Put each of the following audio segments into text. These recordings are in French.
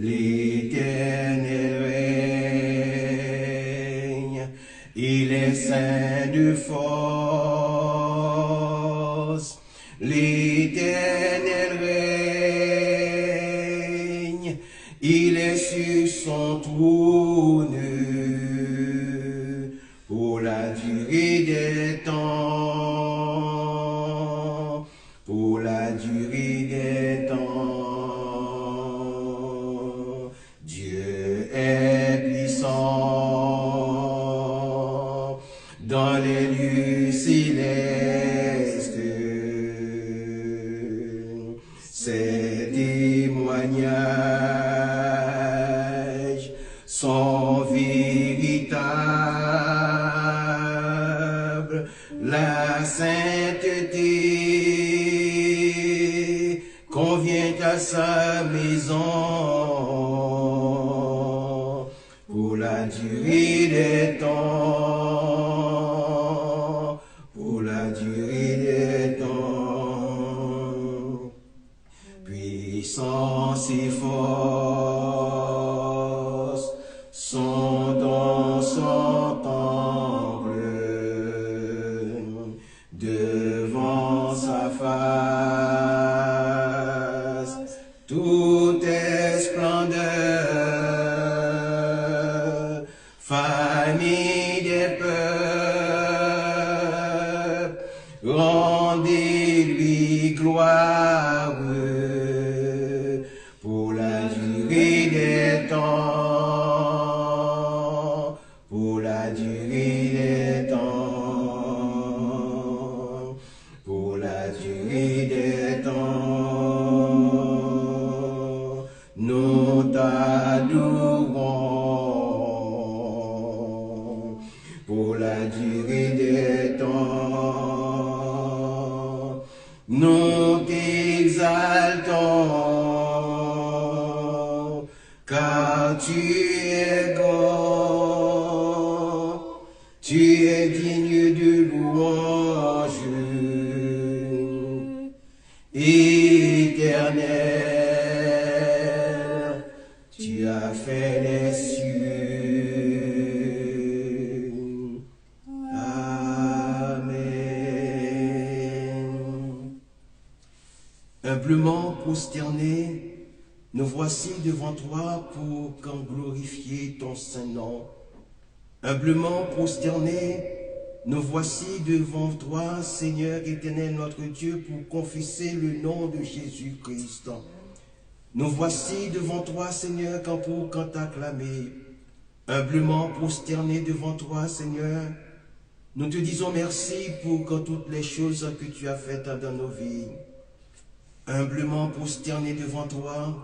L'Éternel règne, il est saint de force. L'Éternel règne, il est sur son trône pour la durée des temps, pour la durée des temps. Dieu est puissant dans les lieux célestes. Ses témoignages sont véritables. La sainteté convient à sa maison pour la durée des temps, pour la durée des temps. Puissance et force sont dans son temple, devant sa face, tout est splendeur, famille des peuples, rendez-lui gloire pour la durée des temps, pour la durée des temps, pour la durée des temps. Nous t'adorons pour la durée des temps. Nous t'exaltons, car tu es grand, tu es digne de louange, éternel, tu as fait les cieux. Amen. Humblement prosternés, nous voici devant toi pour qu'en glorifier ton saint nom. Humblement prosternés, nous voici devant toi, Seigneur éternel notre Dieu, pour confesser le nom de Jésus-Christ. Nous voici devant toi, Seigneur, pour t'acclamer. Humblement prosternés devant toi, Seigneur, nous te disons merci pour toutes les choses que tu as faites dans nos vies. Humblement prosternés devant toi,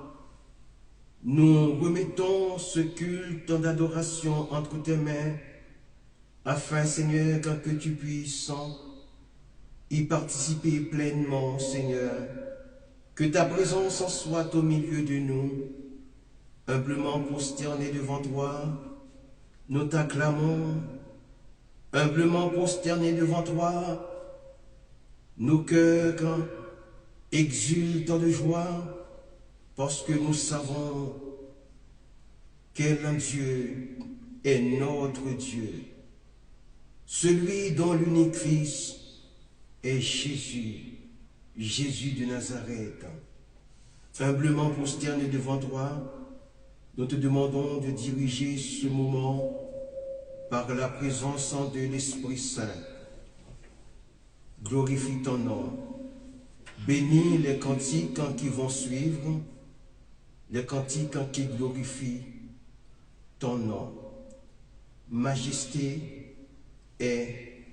nous remettons ce culte d'adoration entre tes mains, afin, Seigneur, que tu puisses y participer pleinement, Seigneur. Que ta présence soit au milieu de nous. Humblement prosternés devant toi, nous t'acclamons. Humblement prosternés devant toi, nos cœurs exultent de joie, parce que nous savons quel Dieu est notre Dieu, celui dont l'unique Fils est Jésus, Jésus de Nazareth. Humblement prosternés devant toi, nous te demandons de diriger ce moment par la présence de l'Esprit Saint. Glorifie ton nom. Bénis les cantiques qui vont suivre, les cantiques qui glorifient ton nom. Majesté est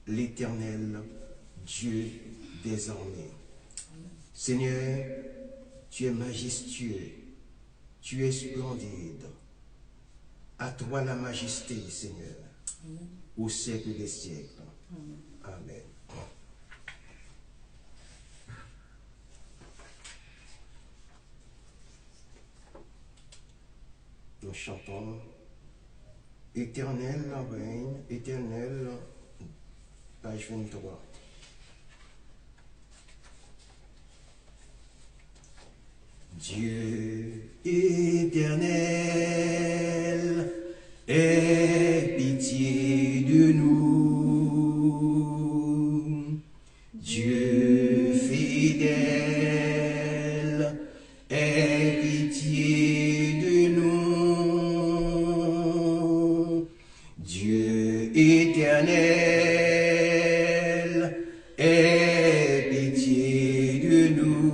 l'Éternel, Dieu des armées. Seigneur, tu es majestueux, tu es splendide. À toi la majesté, Seigneur, au siècle des siècles. Amen. Nous chantons Éternel règne, éternel, page 23. Dieu est éternel, aie pitié de nous. Dieu fidèle, aie pitié de nous. Dieu éternel, aie pitié de nous.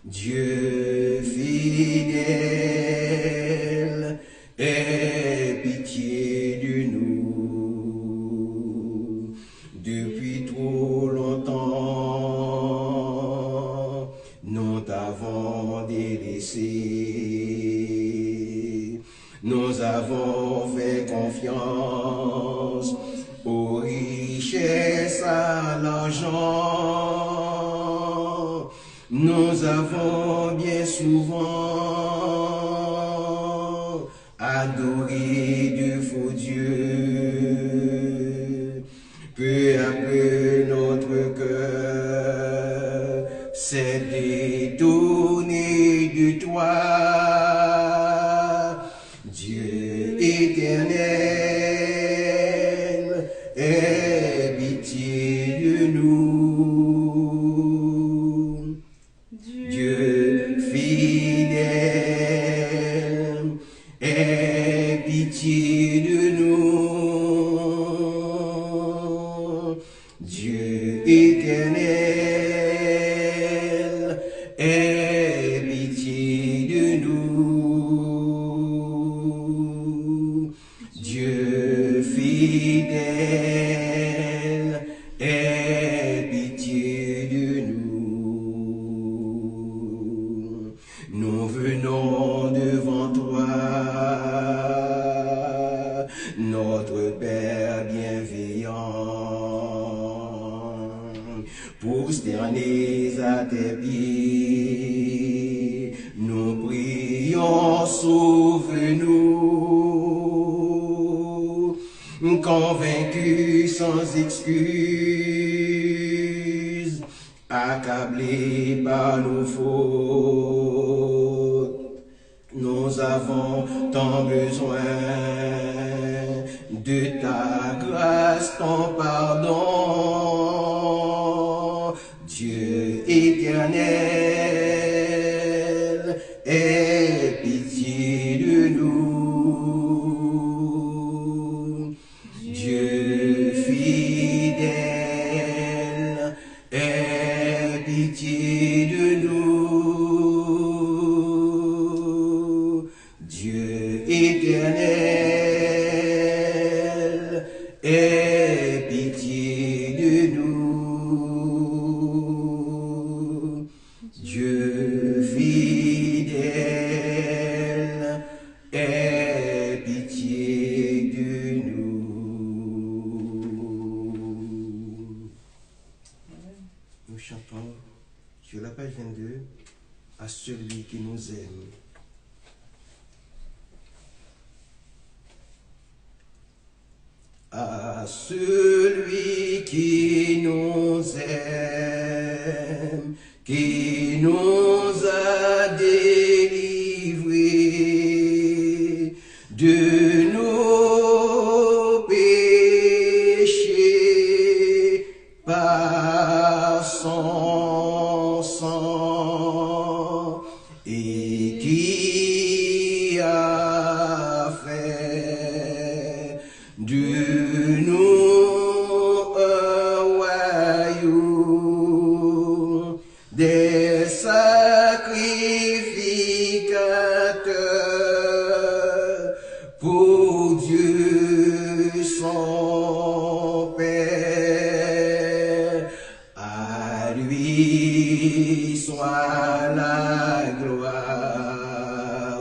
Dieu fidèle, aie pitié de nous. Depuis trop longtemps, nous t'avons délaissé. Nous avons fait confiance aux richesses, à l'argent. Nous avons bien souvent adoré de faux dieux. Peu à peu notre cœur s'est détourné de toi. Dieu éternel, aie pitié de nous. Dieu fidèle, aie pitié de nous. Dieu éternel, aie pitié de nous. Dieu fidèle, aie pitié de nous. Nous venons devant toi, notre Père bienveillant, prosterner à tes pieds. Nous prions, sauve-nous, convaincus sans excuse, accablés par nos fautes. Nous avons tant besoin de ta grâce, ton pardon. Dieu éternel, aie pitié de nous. Dieu fidèle, aie pitié de nous. Dieu éternel, aie pitié de nous. Dieu fidèle, aie pitié de nous. Nous chantons sur la page 22 à celui qui nous aime. À celui qui nous aime, qui nous a délivrés de nos péchés par son sang, et qui a fait de nous un royaume, des sacrificateurs pour Dieu son Père. À lui soit la gloire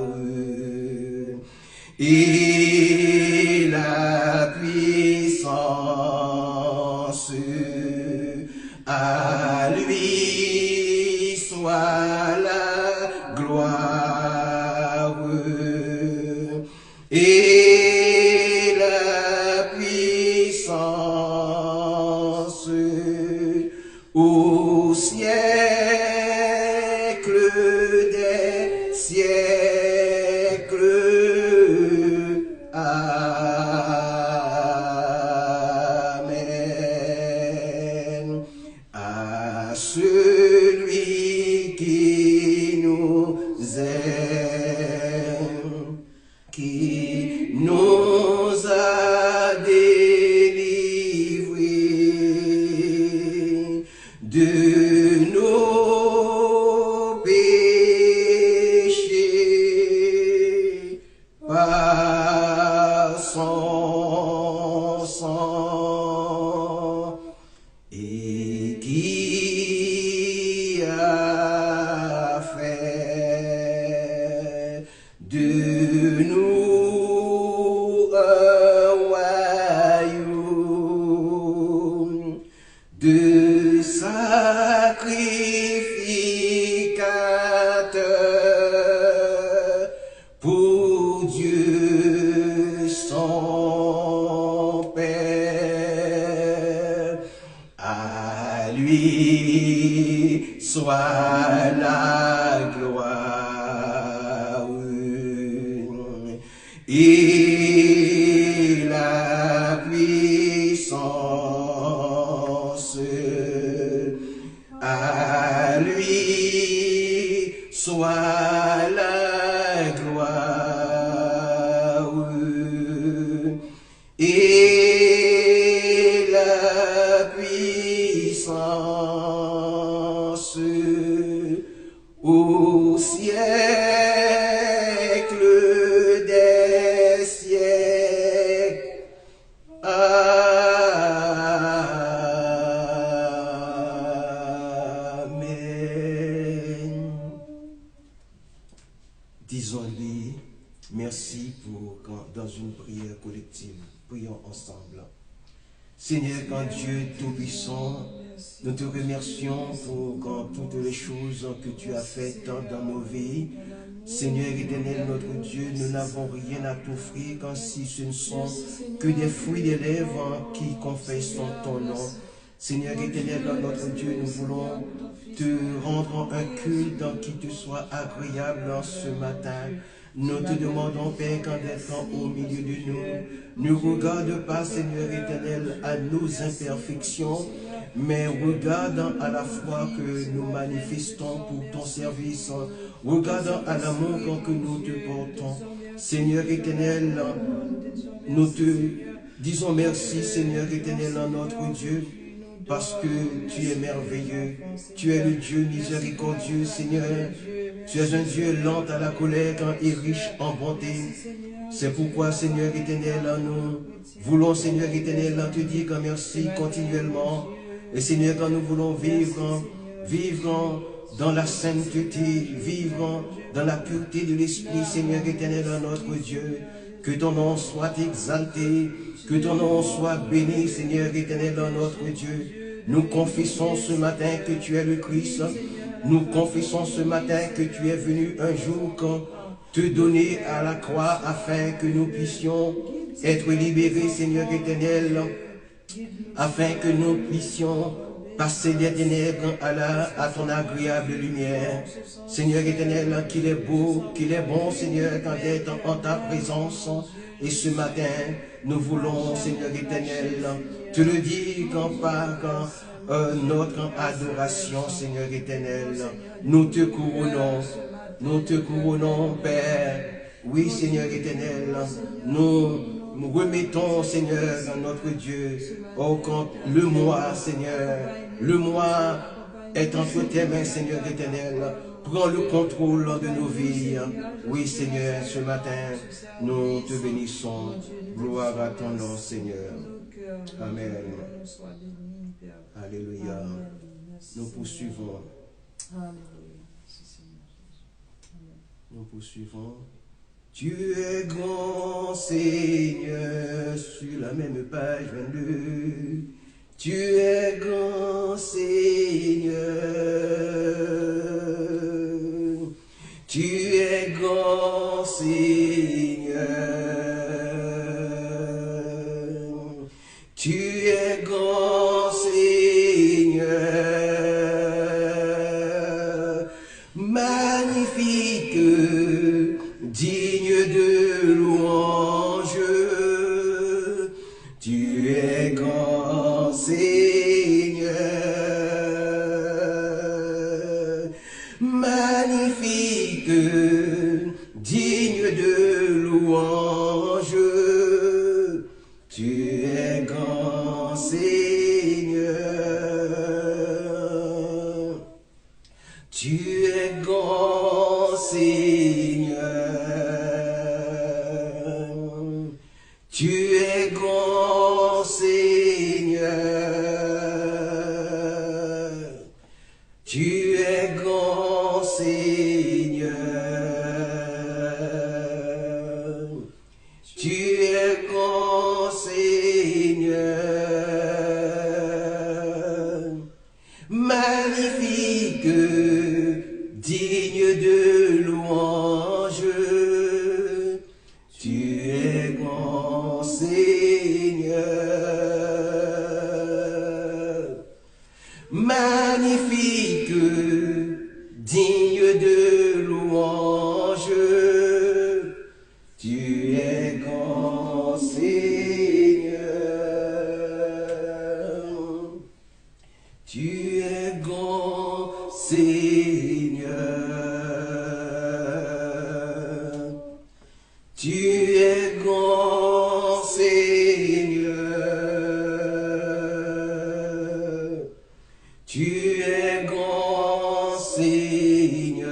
et la puissance. À lui soit la gloire et la puissance au siècle des la gloire et la puissance. À lui soit la gloire et la puissance au siècle des siècles. Amen. Disons-lui merci pour quand dans une prière collective, prions ensemble. Seigneur, quand Dieu Tout-Puissant, nous te remercions pour quand toutes les choses que tu as faites dans nos vies. Seigneur éternel, notre Dieu, nous n'avons rien à t'offrir quand si ce ne sont que des fruits des lèvres qui confessent ton nom. Seigneur éternel, notre Dieu, nous voulons te rendre un culte qui te soit agréable ce matin. Nous te demandons, Père, qu'en d'être au milieu de nous, ne regarde pas, Seigneur éternel, à nos imperfections, mais regarde à la foi que nous manifestons pour ton service, regarde à l'amour que nous te portons. Seigneur éternel, nous te disons merci, Seigneur éternel, notre Dieu, parce que tu es merveilleux, tu es le Dieu miséricordieux, Seigneur. Tu es un Dieu lent à la colère et riche en bonté. C'est pourquoi, Seigneur éternel, nous voulons, Seigneur éternel, te dire merci continuellement. Et Seigneur, quand nous voulons vivre dans la sainteté, vivre dans la pureté de l'Esprit, Seigneur éternel, notre Dieu, que ton nom soit exalté, que ton nom soit béni, Seigneur éternel, notre Dieu. Nous confessons ce matin que tu es le Christ. Nous confessons ce matin que tu es venu un jour te donner à la croix afin que nous puissions être libérés, Seigneur éternel, afin que nous puissions passer des ténèbres à ton agréable lumière. Seigneur éternel, qu'il est beau, qu'il est bon, Seigneur, quand d'être en ta présence. Et ce matin, nous voulons, Seigneur éternel, te le dire par notre adoration, Seigneur éternel. Nous te couronnons, Père. Oui, Seigneur éternel, nous remettons, Seigneur, notre Dieu, quand le mois, Seigneur, le mois est entre tes mains, Seigneur éternel. Prends le contrôle de nos vies. Oui, Seigneur, ce matin, nous te bénissons. Gloire à ton nom, Seigneur. Amen. Alléluia. Nous poursuivons. Nous poursuivons. Tu es grand, Seigneur, sur la même page 22. Tu es grand, Seigneur. Tu es grand, Seigneur. Tu es grand, Seigneur. Magnifique, digne de louange. Tu es grand, Seigneur. Magnifique, digne de louange. Tu es grand, Seigneur. Tu es grand, Seigneur. Tu es grand, Seigneur. Tu es grand, Seigneur. Tu es grand, Seigneur. Magnifique, digne de louange. Tu es grand, Seigneur. Magnifique, digne de louange. Tu es grand Seigneur. Tu es grand Seigneur. Tu es grand Seigneur. Tu es grand Seigneur.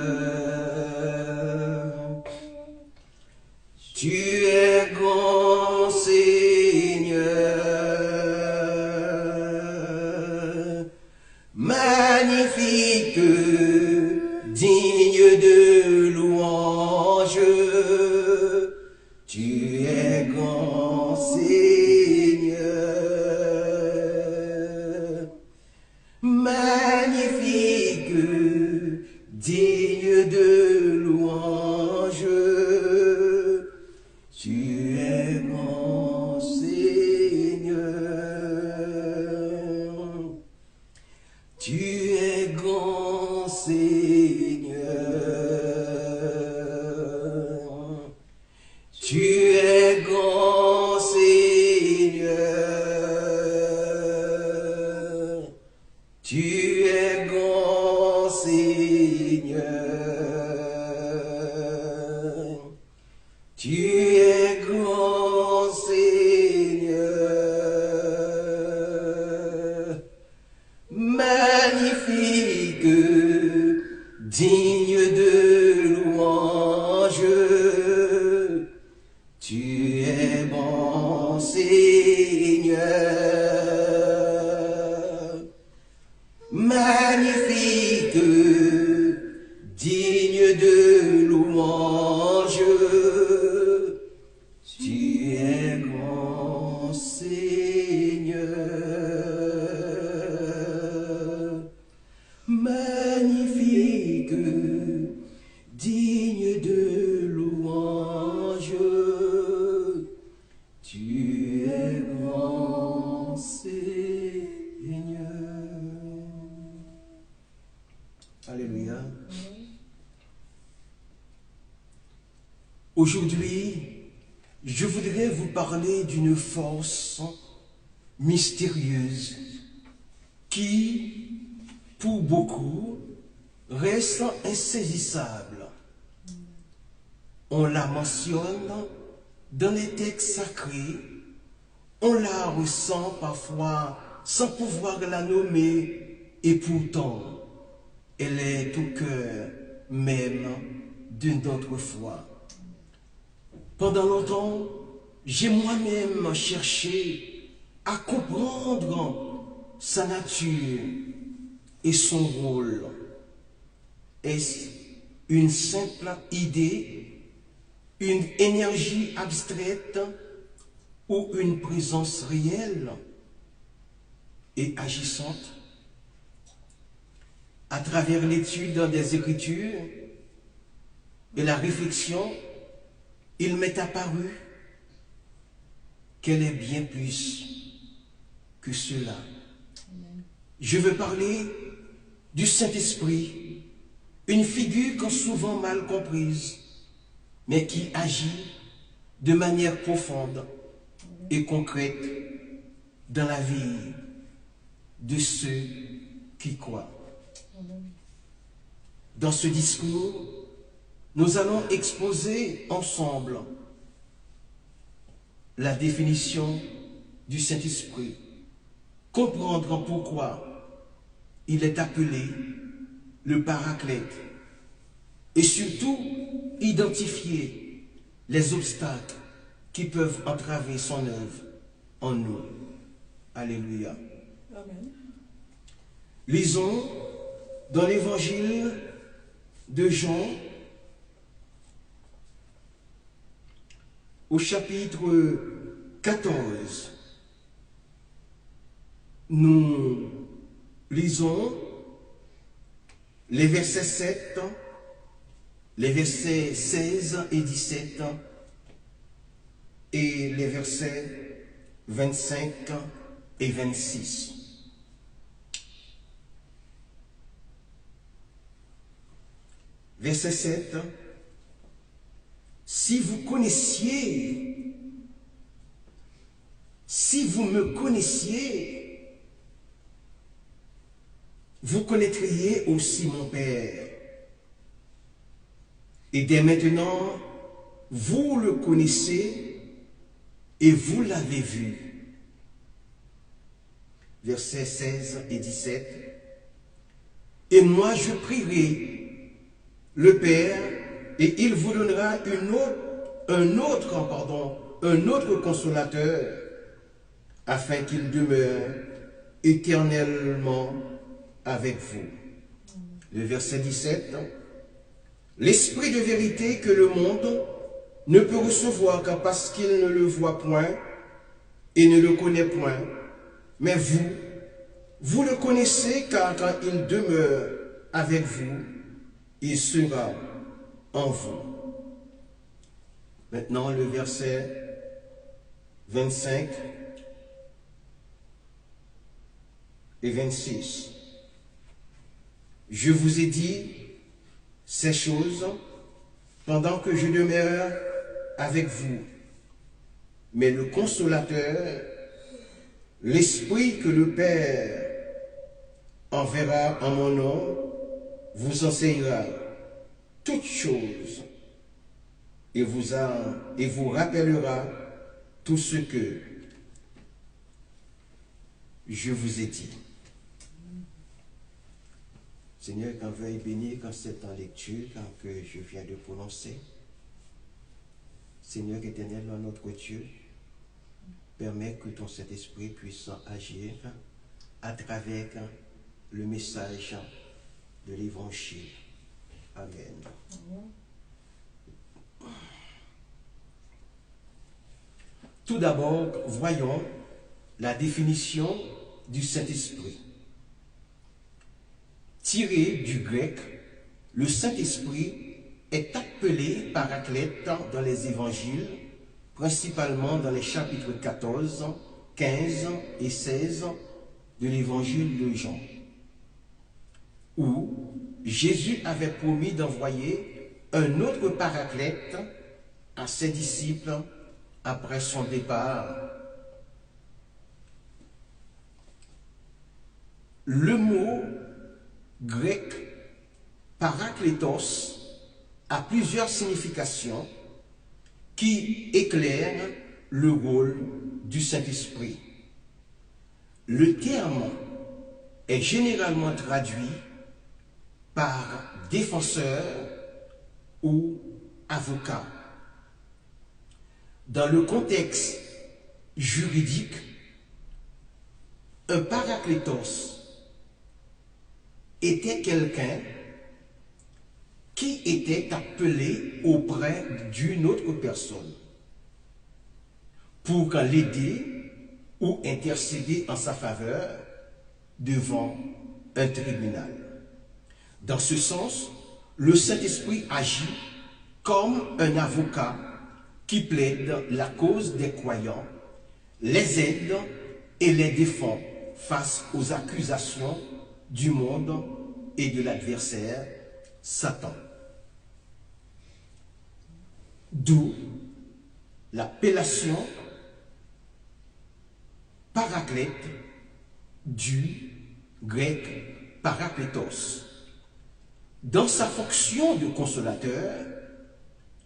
Tu es grand Seigneur. Magnifique, digne de louange. Tu es grand Seigneur. Magnifique, digne de louange. Tu es grand Seigneur. Tu es grand Seigneur. Tu es grand Seigneur. Tu es grand Seigneur. Tu es grand Seigneur. Magnifique, digne de louange. Tu es bon Seigneur. Magnifique, digne de louange. Tu es grand Seigneur. Magnifique, digne de louange. Tu es grand Seigneur. Alléluia. Aujourd'hui, je voudrais vous parler d'une force mystérieuse qui, pour beaucoup, reste insaisissable. On la mentionne dans les textes sacrés, on la ressent parfois sans pouvoir la nommer, et pourtant, elle est au cœur même de notre foi. Pendant longtemps, j'ai moi-même cherché à comprendre sa nature et son rôle. Est-ce une simple idée, une énergie abstraite ou une présence réelle et agissante? À travers l'étude des Écritures et la réflexion, il m'est apparu qu'elle est bien plus que cela. Je veux parler du Saint-Esprit, une figure souvent mal comprise, mais qui agit de manière profonde et concrète dans la vie de ceux qui croient. Dans ce discours, nous allons exposer ensemble la définition du Saint-Esprit, comprendre pourquoi il est appelé le Paraclète et surtout identifier les obstacles qui peuvent entraver son œuvre en nous. Alléluia. Amen. Lisons dans l'évangile de Jean, au chapitre 14, nous lisons les versets 7, les versets 16 et 17 et les versets 25 et 26. Verset 7. Si vous connaissiez, si vous me connaissiez, vous connaîtriez aussi mon Père. Et dès maintenant, vous le connaissez et vous l'avez vu. Versets 16 et 17. Et moi je prierai le Père et il vous donnera un autre consolateur afin qu'il demeure éternellement avec vous. Le verset 17. L'esprit de vérité que le monde ne peut recevoir qu'à parce qu'il ne le voit point et ne le connaît point. Mais vous le connaissez car quand il demeure avec vous, il sera en vous. Maintenant le verset 25 et 26. Je vous ai dit ces choses pendant que je demeure avec vous. Mais le consolateur, l'Esprit que le Père enverra en mon nom, vous enseignera toutes choses et vous rappellera tout ce que je vous ai dit. Seigneur, qu'on veuille bénir quand c'est en lecture, quand que je viens de prononcer. Seigneur éternel, notre Dieu, permets que ton Saint-Esprit puisse agir à travers le message de l'Évangile. Amen. Tout d'abord, voyons la définition du Saint-Esprit. Tiré du grec, le Saint-Esprit est appelé Paraclète dans les évangiles, principalement dans les chapitres 14, 15 et 16 de l'évangile de Jean, où Jésus avait promis d'envoyer un autre Paraclète à ses disciples après son départ. Le mot grec paraklétos a plusieurs significations qui éclairent le rôle du Saint-Esprit. Le terme est généralement traduit par défenseur ou avocat. Dans le contexte juridique, un paraklétos était quelqu'un qui était appelé auprès d'une autre personne pour l'aider ou intercéder en sa faveur devant un tribunal. Dans ce sens, le Saint-Esprit agit comme un avocat qui plaide la cause des croyants, les aide et les défend face aux accusations du monde et de l'adversaire, Satan. D'où l'appellation paraclète du grec paraklétos. Dans sa fonction de consolateur,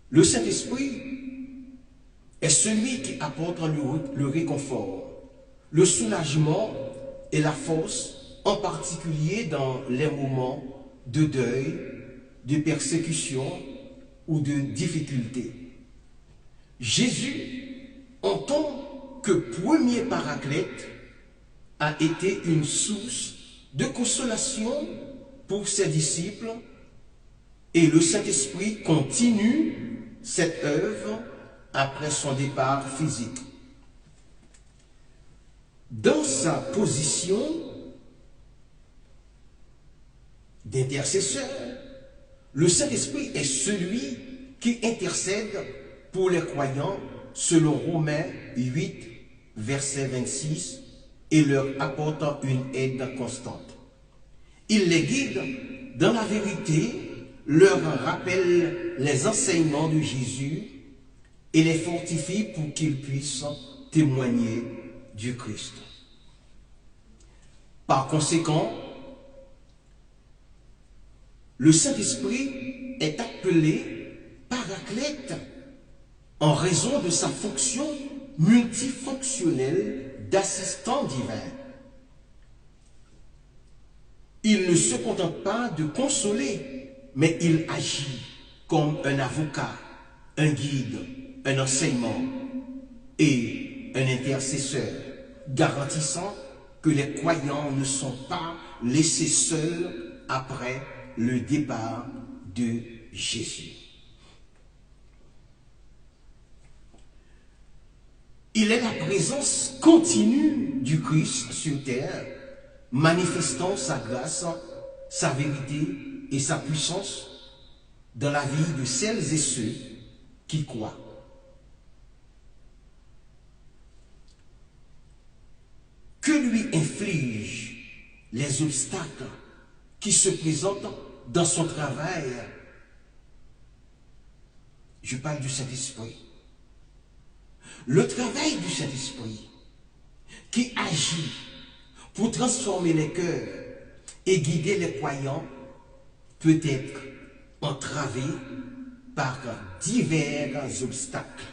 le Saint-Esprit est celui qui apporte le réconfort, le soulagement et la force, en particulier dans les moments de deuil, de persécution ou de difficulté. Jésus, en tant que premier paraclète, a été une source de consolation pour ses disciples et le Saint-Esprit continue cette œuvre après son départ physique. Dans sa position d'intercesseur, le Saint-Esprit est celui qui intercède pour les croyants selon Romains 8, verset 26, et leur apportant une aide constante. Il les guide dans la vérité leur rappelle les enseignements de Jésus et les fortifie pour qu'ils puissent témoigner du Christ. Par conséquent, le Saint-Esprit est appelé Paraclète en raison de sa fonction multifonctionnelle d'assistant divin. Il ne se contente pas de consoler, mais il agit comme un avocat, un guide, un enseignement et un intercesseur, garantissant que les croyants ne sont pas laissés seuls après le départ de Jésus. Il est la présence continue du Christ sur terre, manifestant sa grâce, sa vérité et sa puissance dans la vie de celles et ceux qui croient. Que lui infligent les obstacles qui se présentent dans son travail? Je parle du Saint-Esprit. Le travail du Saint-Esprit qui agit pour transformer les cœurs et guider les croyants peut être entravé par divers obstacles.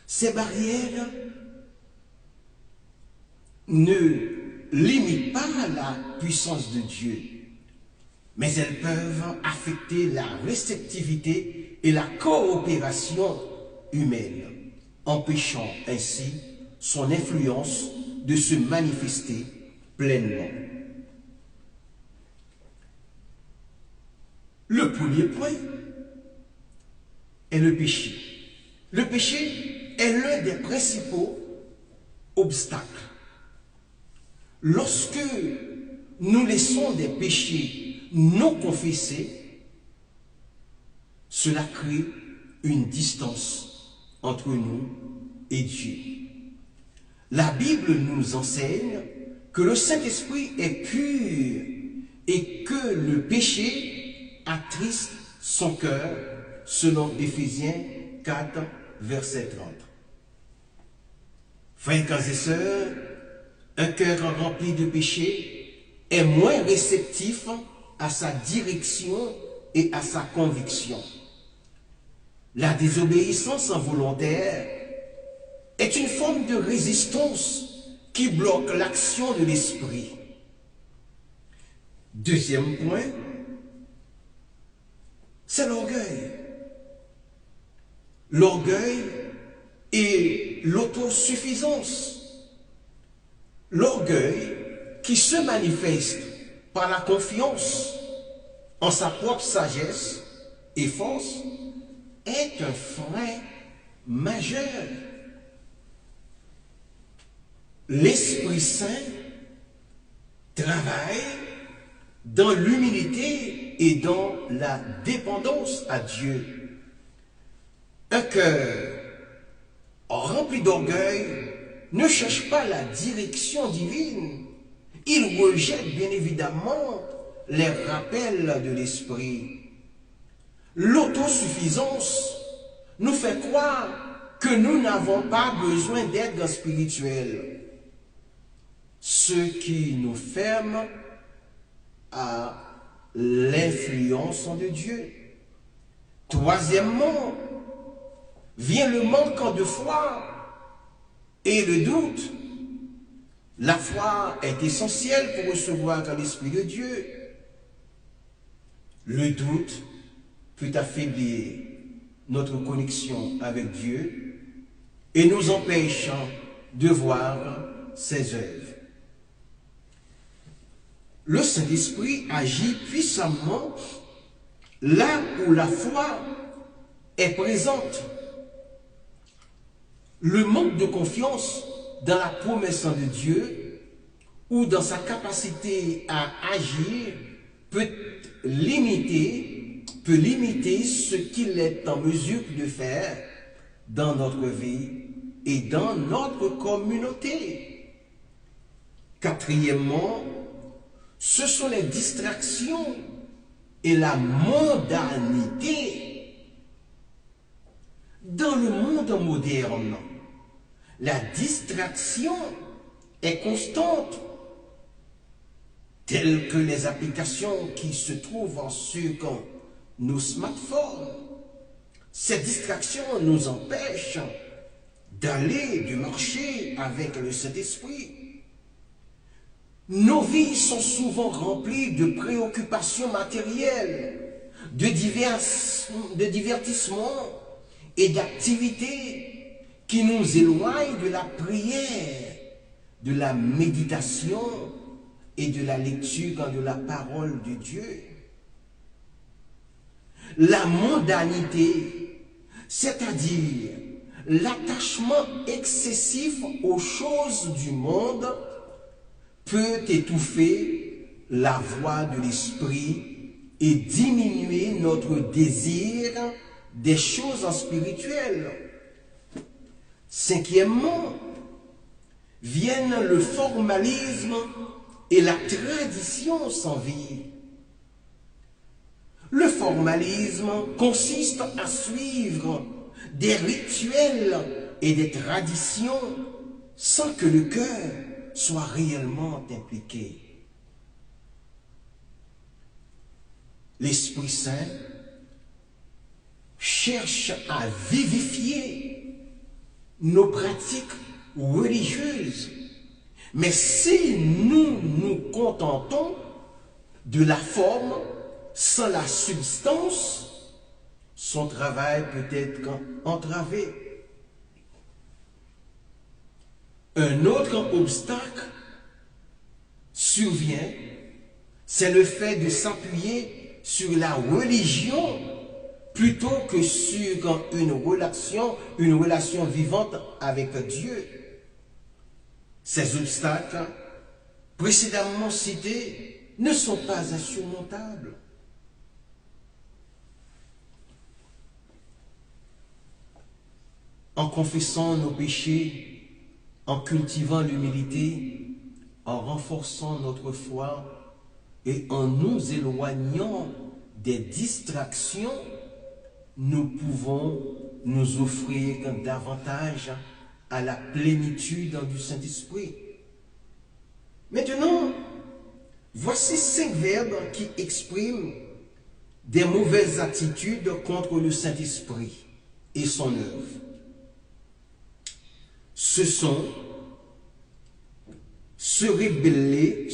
Ces barrières ne limitent pas la puissance de Dieu, mais elles peuvent affecter la réceptivité et la coopération humaine, empêchant ainsi son influence de se manifester pleinement. Le premier point est le péché. Le péché est l'un des principaux obstacles. Lorsque nous laissons des péchés non confessés, cela crée une distance entre nous et Dieu. La Bible nous enseigne que le Saint-Esprit est pur et que le péché attriste son cœur, selon Éphésiens 4, verset 30. Frères et sœurs, un cœur rempli de péché est moins réceptif à sa direction et à sa conviction. La désobéissance involontaire est une forme de résistance qui bloque l'action de l'esprit. Deuxième point, c'est l'orgueil. L'orgueil et l'autosuffisance. L'orgueil qui se manifeste par la confiance en sa propre sagesse et force est un frein majeur. L'Esprit Saint travaille dans l'humilité et dans la dépendance à Dieu. Un cœur rempli d'orgueil ne cherche pas la direction divine. Il rejette bien évidemment les rappels de l'Esprit. L'autosuffisance nous fait croire que nous n'avons pas besoin d'aide spirituelle, ce qui nous ferme à l'influence de Dieu. Troisièmement, vient le manque de foi et le doute. La foi est essentielle pour recevoir l'Esprit de Dieu. Le doute peut affaiblir notre connexion avec Dieu et nous empêche de voir ses œuvres. Le Saint-Esprit agit puissamment là où la foi est présente. Le manque de confiance dans la promesse de Dieu ou dans sa capacité à agir peut limiter ce qu'il est en mesure de faire dans notre vie et dans notre communauté. Quatrièmement, ce sont les distractions et la mondanité. Dans le monde moderne, la distraction est constante, telles que les applications qui se trouvent sur nos smartphones. Ces distractions nous empêchent d'aller du marché avec le Saint-Esprit. Nos vies sont souvent remplies de préoccupations matérielles, de divertissements et d'activités qui nous éloignent de la prière, de la méditation et de la lecture de la parole de Dieu. La mondanité, c'est-à-dire l'attachement excessif aux choses du monde, peut étouffer la voix de l'esprit et diminuer notre désir des choses spirituelles. Cinquièmement, viennent le formalisme et la tradition sans vie. Le formalisme consiste à suivre des rituels et des traditions sans que le cœur soit réellement impliqué. L'Esprit Saint cherche à vivifier nos pratiques religieuses, mais si nous nous contentons de la forme sans la substance, son travail peut être entravé. Un autre obstacle survient, c'est le fait de s'appuyer sur la religion plutôt que sur une relation vivante avec Dieu. Ces obstacles précédemment cités ne sont pas insurmontables. En confessant nos péchés, en cultivant l'humilité, en renforçant notre foi et en nous éloignant des distractions, nous pouvons nous offrir davantage à la plénitude du Saint-Esprit. Maintenant, voici 5 verbes qui expriment des mauvaises attitudes contre le Saint-Esprit et son œuvre. Ce sont se rebeller,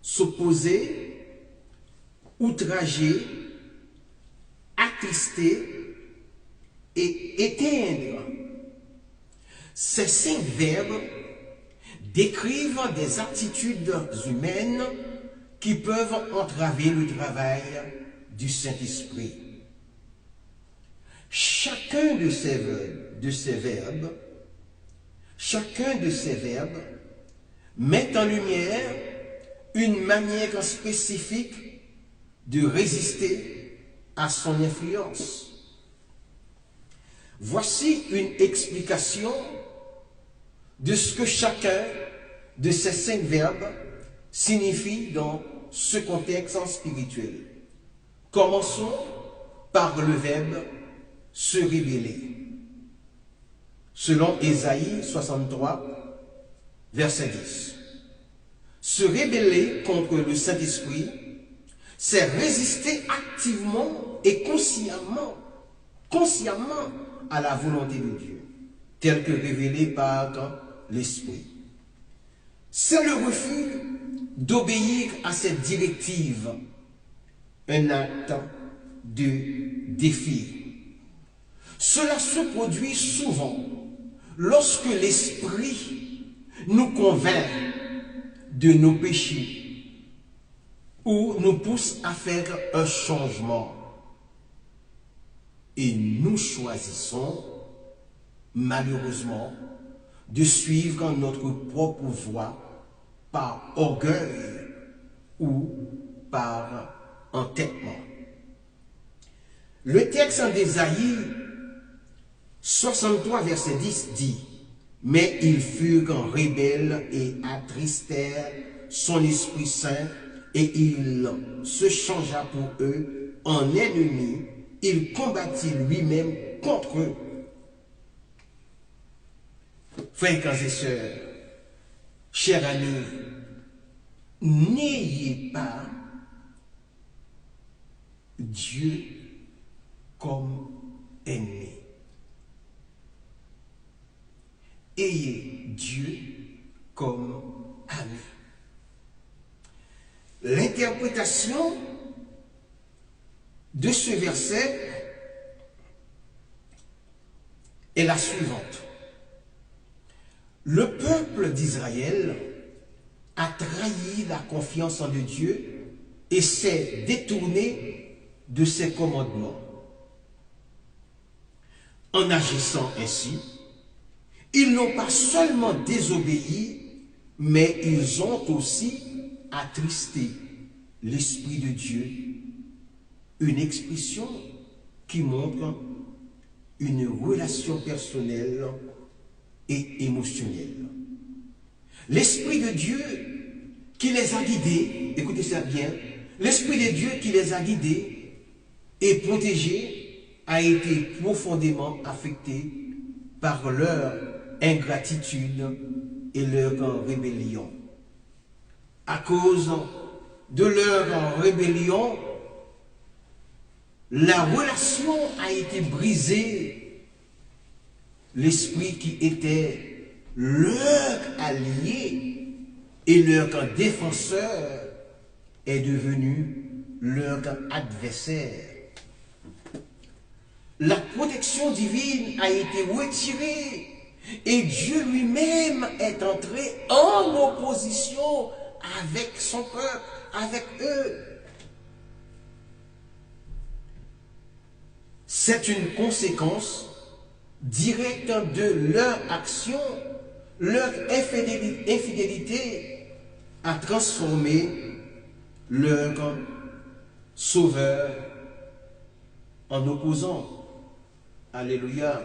s'opposer, outrager, attrister et éteindre. Ces 5 verbes décrivent des attitudes humaines qui peuvent entraver le travail du Saint-Esprit. Chacun de ces verbes met en lumière une manière spécifique de résister à son influence. Voici une explication de ce que chacun de ces 5 verbes signifie dans ce contexte spirituel. Commençons par le verbe se révéler. Selon Ésaïe 63, verset 10. Se rébeller contre le Saint-Esprit, c'est résister activement et consciemment à la volonté de Dieu, telle que révélée par l'Esprit. C'est le refus d'obéir à cette directive, un acte de défi. Cela se produit souvent lorsque l'Esprit nous convainc de nos péchés ou nous pousse à faire un changement. Et nous choisissons, malheureusement, de suivre notre propre voie par orgueil ou par entêtement. Le texte d'Ésaïe 63, verset 10 dit « Mais ils furent rebelles et attristèrent son Esprit Saint et il se changea pour eux en ennemi, il combattit lui-même contre eux. Frères et sœurs, chers amis, n'ayez pas Dieu comme ennemi. Ayez Dieu comme ami. L'interprétation de ce verset est la suivante. Le peuple d'Israël a trahi la confiance en Dieu et s'est détourné de ses commandements. En agissant ainsi, ils n'ont pas seulement désobéi, mais ils ont aussi attristé l'Esprit de Dieu, une expression qui montre une relation personnelle et émotionnelle. L'Esprit de Dieu qui les a guidés, écoutez ça bien, l'Esprit de Dieu qui les a guidés et protégés a été profondément affecté par leur ingratitude et leur rébellion. À cause de leur rébellion, la relation a été brisée. L'Esprit qui était leur allié et leur défenseur est devenu leur adversaire. La protection divine a été retirée et Dieu lui-même est entré en opposition avec son peuple, avec eux. C'est une conséquence directe de leur action. Leur infidélité a transformé leur sauveur en opposant. Alléluia.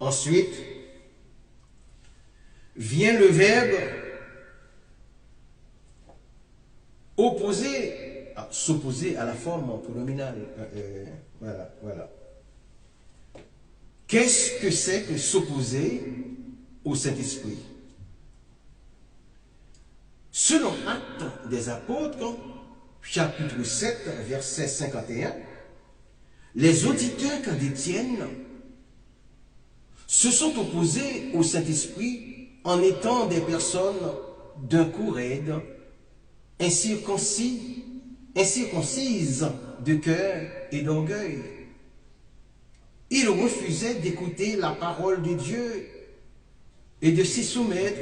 Ensuite, vient le verbe opposer, s'opposer à la forme pronominale. Voilà. Qu'est-ce que c'est que s'opposer au Saint-Esprit? Selon Actes des Apôtres, chapitre 7, verset 51, les auditeurs d'Étienne se sont opposés au Saint-Esprit en étant des personnes d'un cou raide, incirconcises de cœur et d'orgueil. Ils refusaient d'écouter la parole de Dieu et de s'y soumettre,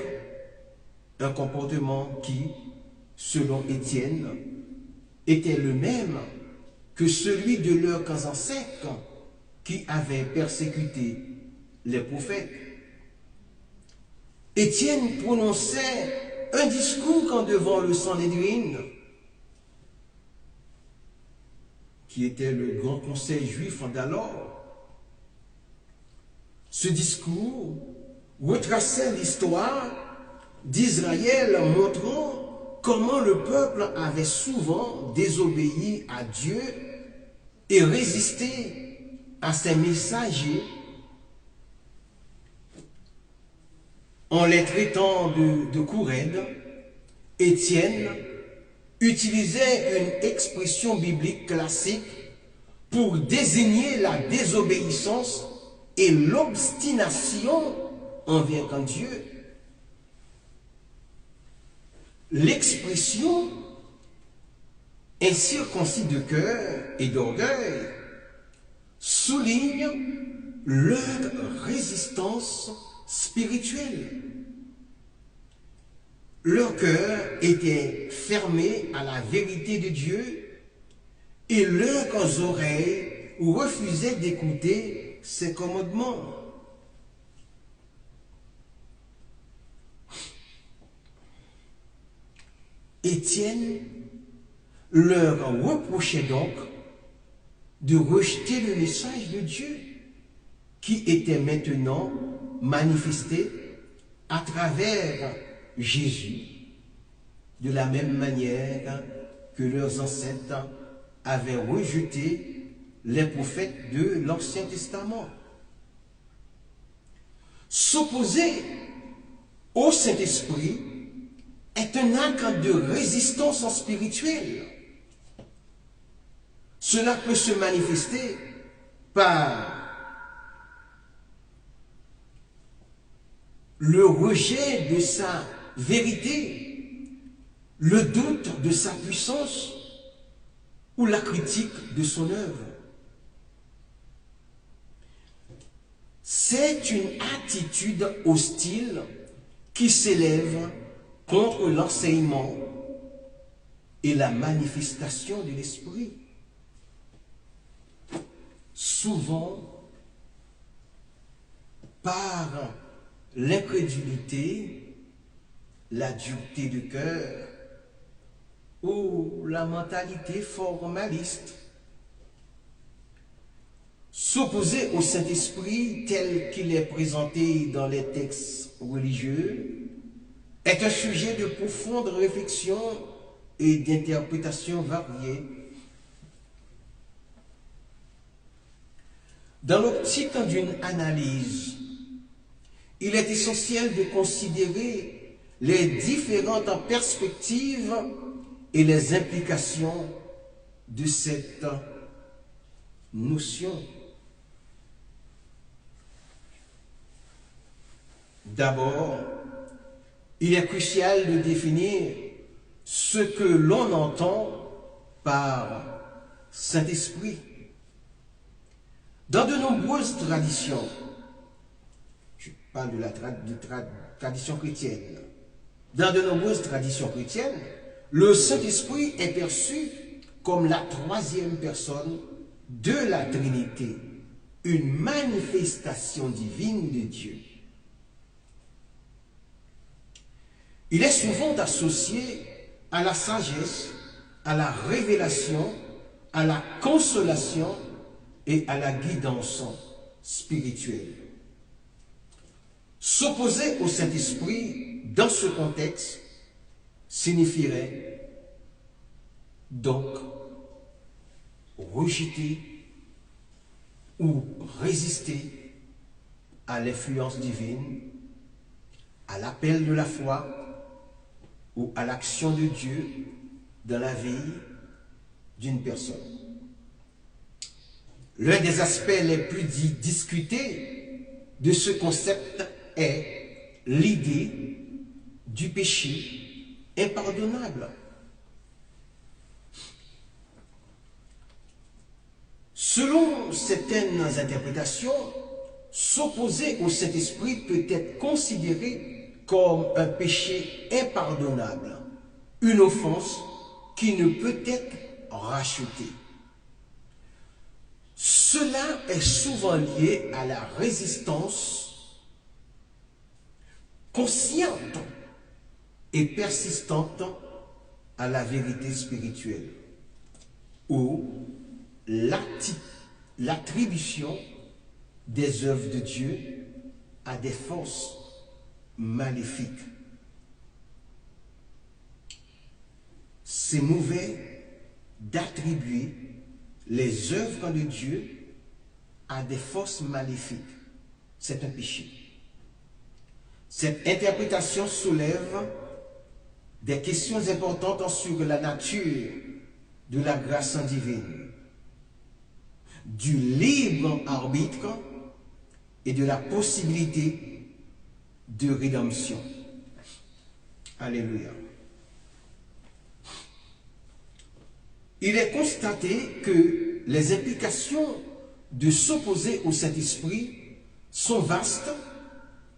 un comportement qui, selon Étienne, était le même que celui de leurs ancêtres qui avaient persécuté les prophètes. Étienne prononçait un discours devant le Sanhédrin, qui était le grand conseil juif d'alors. Ce discours retraçait l'histoire d'Israël, montrant comment le peuple avait souvent désobéi à Dieu et résisté à ses messagers en les traitant de couraides. Étienne utilisait une expression biblique classique pour désigner la désobéissance et l'obstination envers Dieu. L'expression incirconcis de cœur et d'orgueil souligne leur résistance spirituelle. Leur cœur était fermé à la vérité de Dieu et leurs oreilles refusaient d'écouter ses commandements. Étienne leur reprochait donc de rejeter le message de Dieu qui était maintenant manifesté à travers Jésus, de la même manière que leurs ancêtres avaient rejeté les prophètes de l'Ancien Testament. S'opposer au Saint-Esprit est un acte de résistance spirituelle. Cela peut se manifester par le rejet de sa vérité, le doute de sa puissance ou la critique de son œuvre. C'est une attitude hostile qui s'élève contre l'enseignement et la manifestation de l'Esprit. Souvent, par l'incrédulité, la dureté de cœur ou la mentalité formaliste. S'opposer au Saint-Esprit tel qu'il est présenté dans les textes religieux est un sujet de profonde réflexion et d'interprétation variée. Dans l'optique d'une analyse, il est essentiel de considérer les différentes perspectives et les implications de cette notion. D'abord, il est crucial de définir ce que l'on entend par Saint-Esprit. Dans de nombreuses traditions, je parle de la tradition chrétienne, dans de nombreuses traditions chrétiennes, le Saint-Esprit est perçu comme la troisième personne de la Trinité, une manifestation divine de Dieu. Il est souvent associé à la sagesse, à la révélation, à la consolation et à la guidance spirituelle. S'opposer au Saint-Esprit dans ce contexte signifierait donc rejeter ou résister à l'influence divine, à l'appel de la foi ou à l'action de Dieu dans la vie d'une personne. L'un des aspects les plus discutés de ce concept est l'idée du péché impardonnable. Selon certaines interprétations, s'opposer au Saint-Esprit peut être considéré comme un péché impardonnable, une offense qui ne peut être rachetée. Cela est souvent lié à la résistance consciente et persistante à la vérité spirituelle ou l'attribution des œuvres de Dieu à des forces maléfiques. C'est mauvais d'attribuer les œuvres de Dieu à des forces maléfiques. C'est un péché. Cette interprétation soulève des questions importantes sur la nature de la grâce divine, du libre arbitre et de la possibilité de rédemption. Alléluia. Il est constaté que les implications de s'opposer au Saint-Esprit sont vastes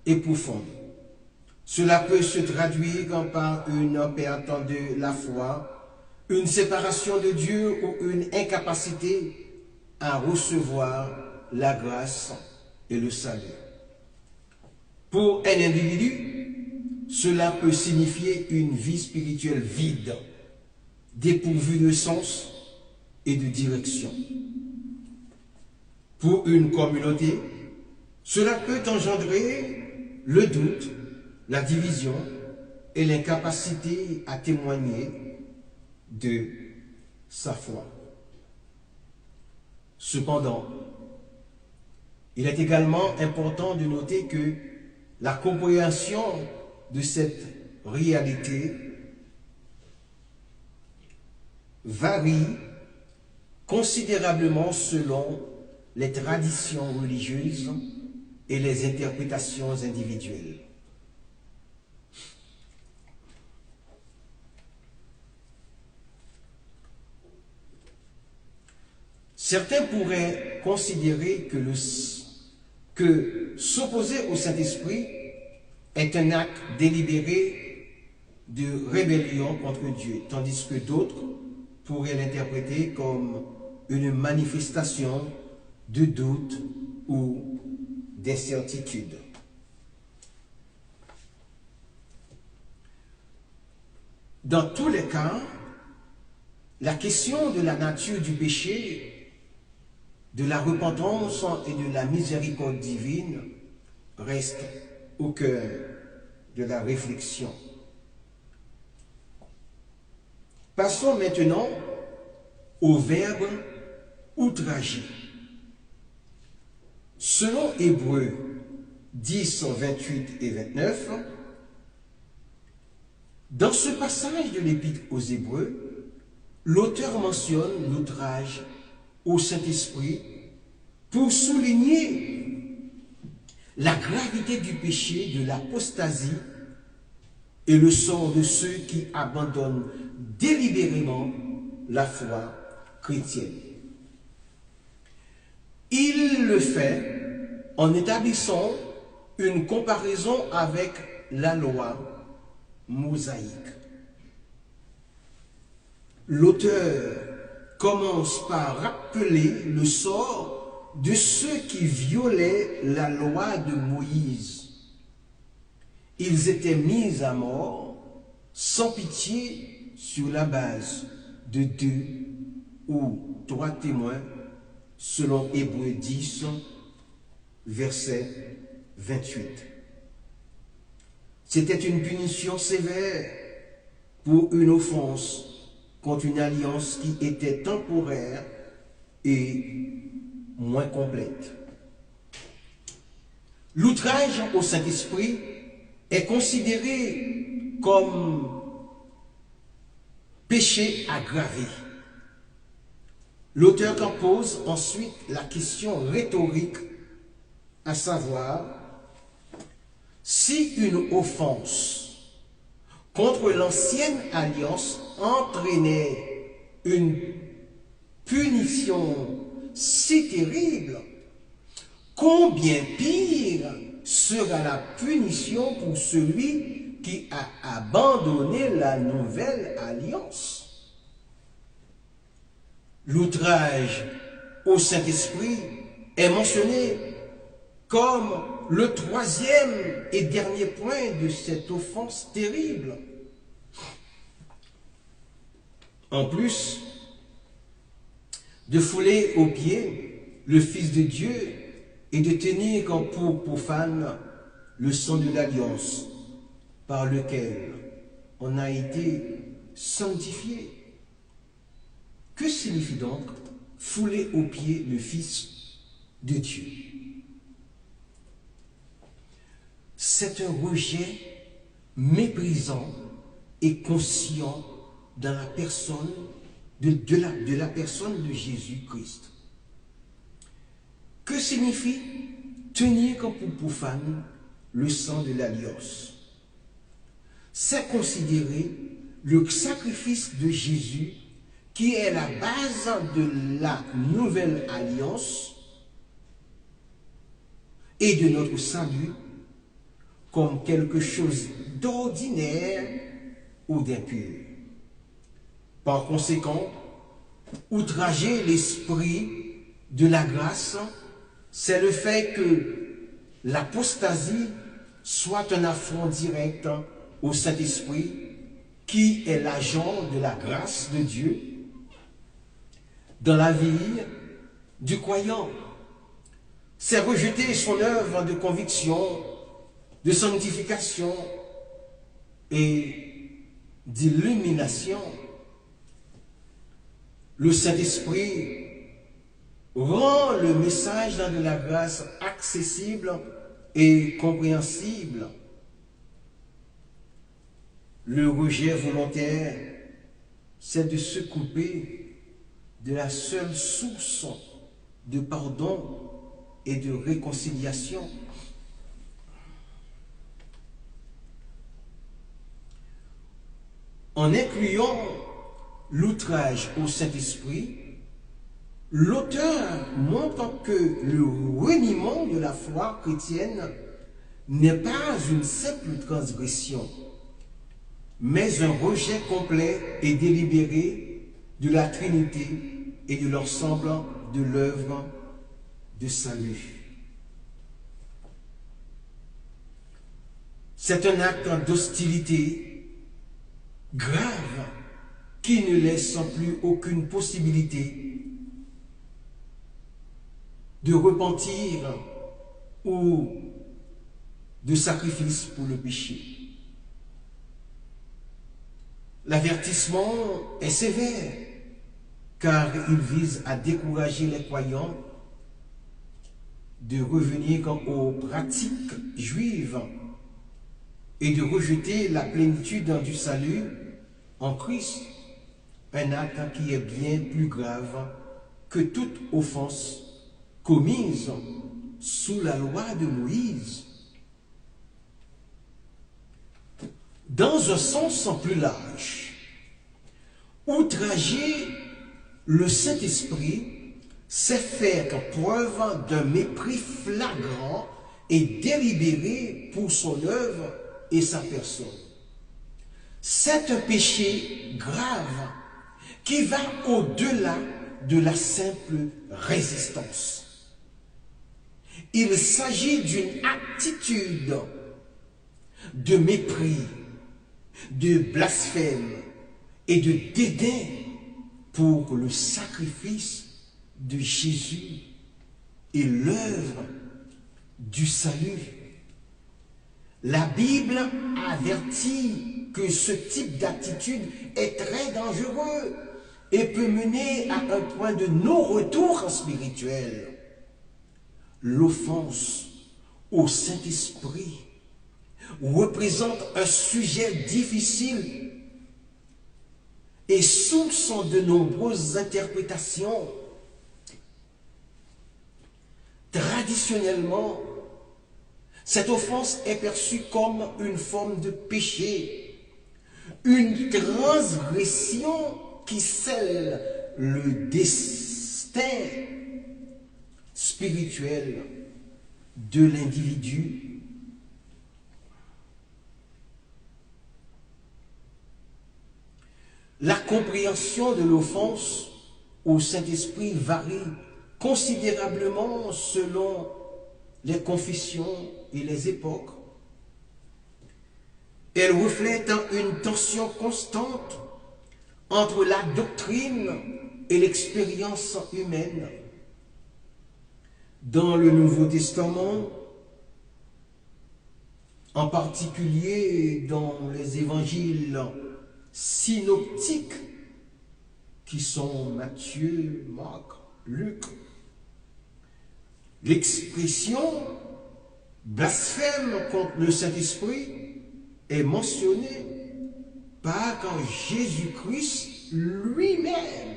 et profondes. Cela peut se traduire par une perte de la foi, une séparation de Dieu ou une incapacité à recevoir la grâce et le salut. Pour un individu, cela peut signifier une vie spirituelle vide, dépourvue de sens et de direction. Pour une communauté, cela peut engendrer le doute, la division et l'incapacité à témoigner de sa foi. Cependant, il est également important de noter que la compréhension de cette réalité varie considérablement selon les traditions religieuses et les interprétations individuelles. Certains pourraient considérer que s'opposer au Saint-Esprit est un acte délibéré de rébellion contre Dieu, tandis que d'autres pourraient l'interpréter comme une manifestation de doute ou d'incertitude. Dans tous les cas, la question de la nature du péché, de la repentance et de la miséricorde divine reste au cœur de la réflexion. Passons maintenant au verbe outrager. Selon Hébreux 10, 28 et 29, dans ce passage de l'Épître aux Hébreux, l'auteur mentionne l'outrage au Saint-Esprit pour souligner la gravité du péché, de l'apostasie et le sort de ceux qui abandonnent délibérément la foi chrétienne. Il le fait en établissant une comparaison avec la loi mosaïque. L'auteur commence par rappeler le sort de ceux qui violaient la loi de Moïse. Ils étaient mis à mort sans pitié sur la base de 2 ou 3 témoins, selon Hébreux 10, verset 28. C'était une punition sévère pour une offense contre une alliance qui était temporaire et moins complète. L'outrage au Saint-Esprit est considéré comme péché aggravé. L'auteur en pose ensuite la question rhétorique, à savoir si une offense contre l'ancienne alliance entraînait une punition si terrible, combien pire sera la punition pour celui qui a abandonné la nouvelle alliance. L'outrage au Saint-Esprit est mentionné comme le 3e et dernier point de cette offense terrible. En plus de fouler aux pieds le Fils de Dieu et de tenir comme pour profane le sang de l'alliance par lequel on a été sanctifié. Que signifie donc fouler aux pieds le Fils de Dieu? C'est un rejet méprisant et conscient dans la personne de la personne de Jésus-Christ. Que signifie tenir comme pour profane le sang de l'alliance? C'est considérer le sacrifice de Jésus qui est la base de la nouvelle alliance et de notre salut comme quelque chose d'ordinaire ou d'impur. Par conséquent, outrager l'esprit de la grâce, c'est le fait que l'apostasie soit un affront direct au Saint-Esprit, qui est l'agent de la grâce de Dieu dans la vie du croyant. C'est rejeter son œuvre de conviction, de sanctification et d'illumination. Le Saint-Esprit rend le message de la grâce accessible et compréhensible. Le rejet volontaire, c'est de se couper de la seule source de pardon et de réconciliation. En incluant l'outrage au Saint-Esprit, l'auteur montre que le reniement de la foi chrétienne n'est pas une simple transgression, mais un rejet complet et délibéré de la Trinité et de l'ensemble de l'œuvre de salut. C'est un acte d'hostilité grave qui ne laisse plus aucune possibilité de repentir ou de sacrifice pour le péché. L'avertissement est sévère car il vise à décourager les croyants de revenir aux pratiques juives et de rejeter la plénitude du salut en Christ, un acte qui est bien plus grave que toute offense commise sous la loi de Moïse. Dans un sens plus large, outrager le Saint-Esprit, c'est faire preuve d'un mépris flagrant et délibéré pour son œuvre et sa personne. C'est un péché grave qui va au-delà de la simple résistance. Il s'agit d'une attitude de mépris, de blasphème et de dédain pour le sacrifice de Jésus et l'œuvre du salut. La Bible avertit que ce type d'attitude est très dangereux et peut mener à un point de non-retour spirituel. L'offense au Saint-Esprit représente un sujet difficile et source de nombreuses interprétations. Traditionnellement, cette offense est perçue comme une forme de péché, une transgression qui scelle le destin spirituel de l'individu. La compréhension de l'offense au Saint-Esprit varie considérablement selon les confessions et les époques. Elle reflète une tension constante entre la doctrine et l'expérience humaine. Dans le Nouveau Testament, en particulier dans les évangiles synoptiques qui sont Matthieu, Marc, Luc, l'expression blasphème contre le Saint-Esprit est mentionnée par Jésus-Christ lui-même.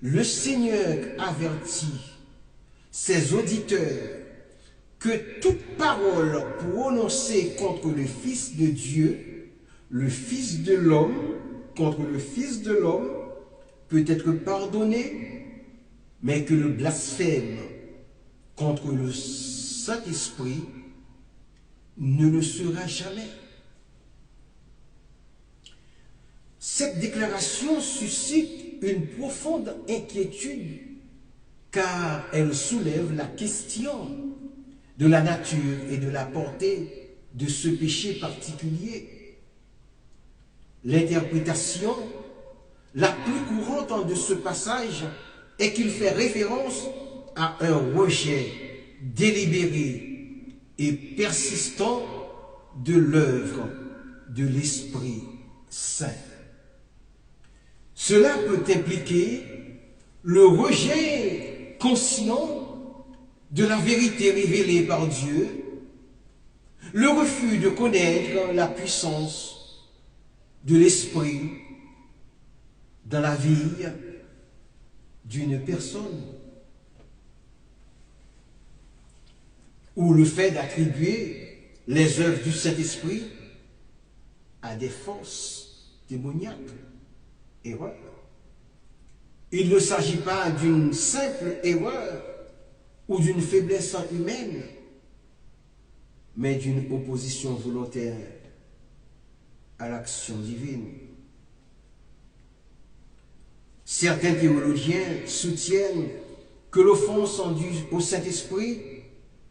Le Seigneur avertit ses auditeurs que toute parole prononcée contre le Fils de Dieu, le Fils de l'homme, contre le Fils de l'homme, peut être pardonnée, mais que le blasphème contre le Saint-Esprit ne le sera jamais. Cette déclaration suscite une profonde inquiétude car elle soulève la question de la nature et de la portée de ce péché particulier. L'interprétation la plus courante de ce passage est qu'il fait référence à un rejet délibéré et persistant de l'œuvre de l'Esprit Saint. Cela peut impliquer le rejet conscient de la vérité révélée par Dieu, le refus de connaître la puissance de l'Esprit dans la vie d'une personne, ou le fait d'attribuer les œuvres du Saint-Esprit à des forces démoniaques. Erreur. Il ne s'agit pas d'une simple erreur ou d'une faiblesse humaine, mais d'une opposition volontaire à l'action divine. Certains théologiens soutiennent que l'offense au Saint-Esprit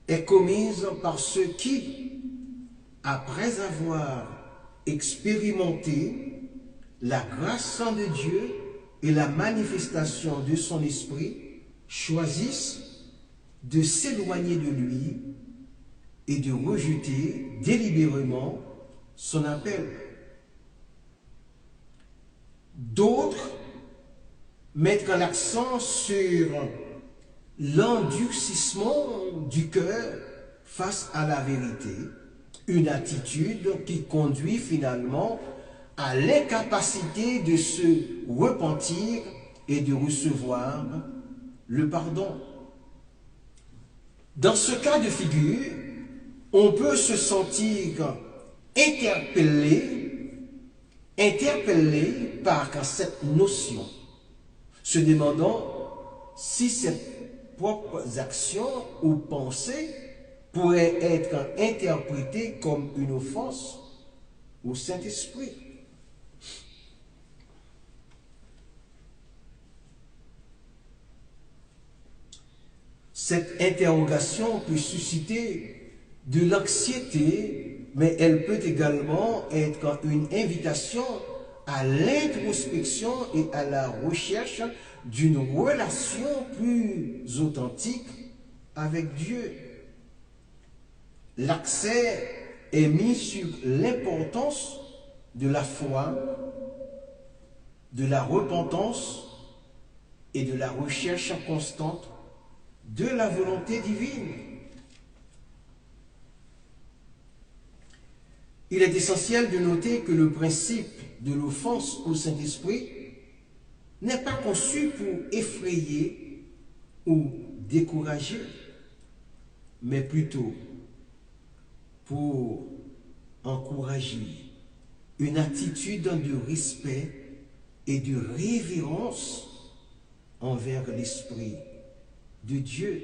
est commise par ceux qui, après avoir expérimenté la grâce de Dieu et la manifestation de son esprit, choisissent de s'éloigner de lui et de rejeter délibérément son appel. D'autres mettent l'accent sur l'endurcissement du cœur face à la vérité, une attitude qui conduit finalement à l'incapacité de se repentir et de recevoir le pardon. Dans ce cas de figure, on peut se sentir interpellé par cette notion, se demandant si ses propres actions ou pensées pourraient être interprétées comme une offense au Saint-Esprit. Cette interrogation peut susciter de l'anxiété, mais elle peut également être une invitation à l'introspection et à la recherche d'une relation plus authentique avec Dieu. L'accent est mis sur l'importance de la foi, de la repentance et de la recherche constante de la volonté divine. Il est essentiel de noter que le principe de l'offense au Saint-Esprit n'est pas conçu pour effrayer ou décourager, mais plutôt pour encourager une attitude de respect et de révérence envers l'Esprit de Dieu.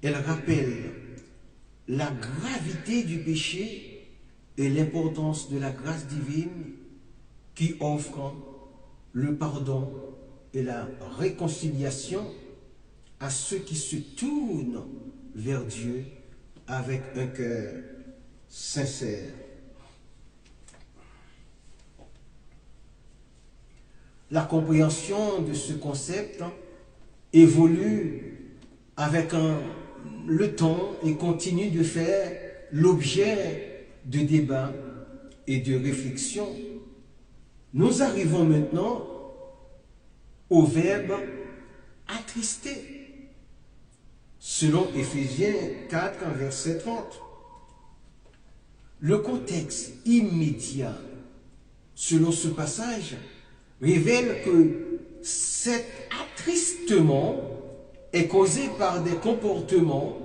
Elle rappelle la gravité du péché et l'importance de la grâce divine qui offre le pardon et la réconciliation à ceux qui se tournent vers Dieu avec un cœur sincère. La compréhension de ce concept évolue avec le temps et continue de faire l'objet de débats et de réflexions. Nous arrivons maintenant au verbe attrister, selon Éphésiens 4, verset 30. Le contexte immédiat, selon ce passage, révèle que cet attristement est causé par des comportements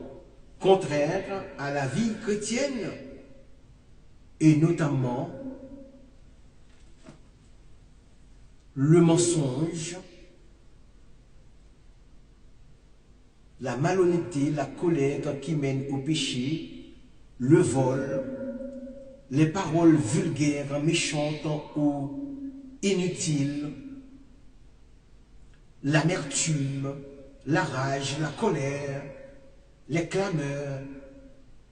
contraires à la vie chrétienne, et notamment le mensonge, la malhonnêteté, la colère qui mène au péché, le vol, les paroles vulgaires, méchantes ou inutiles, l'amertume, la rage, la colère, les clameurs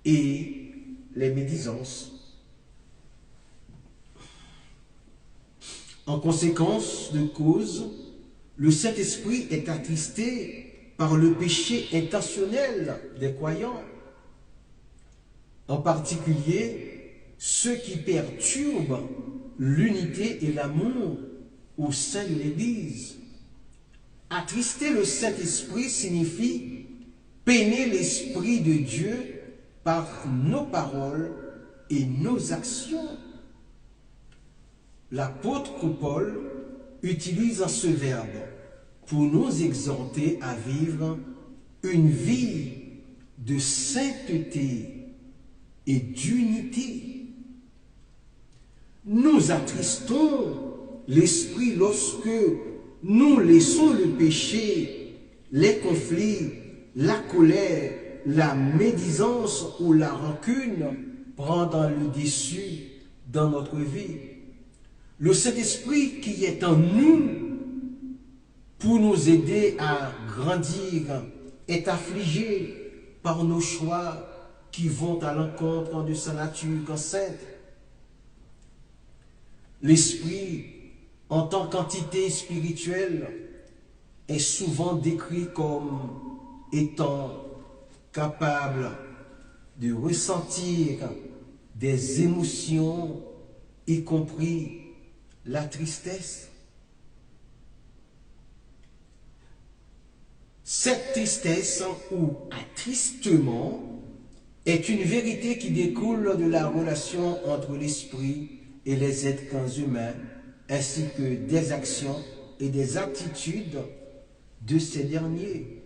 et les médisances. En conséquence de cause, le Saint-Esprit est attristé par le péché intentionnel des croyants, en particulier ceux qui perturbent l'unité et l'amour au sein de l'Église. Attrister le Saint-Esprit signifie peiner l'Esprit de Dieu par nos paroles et nos actions. L'apôtre Paul utilise ce verbe pour nous exhorter à vivre une vie de sainteté et d'unité. Nous attristons l'Esprit lorsque nous laissons le péché, les conflits, la colère, la médisance ou la rancune prendre le dessus dans notre vie. Le Saint-Esprit qui est en nous pour nous aider à grandir est affligé par nos choix qui vont à l'encontre de sa nature sainte. L'Esprit, en tant qu'entité spirituelle, est souvent décrit comme étant capable de ressentir des émotions, y compris la tristesse. Cette tristesse ou attristement est une vérité qui découle de la relation entre l'esprit et les êtres humains, ainsi que des actions et des attitudes de ces derniers.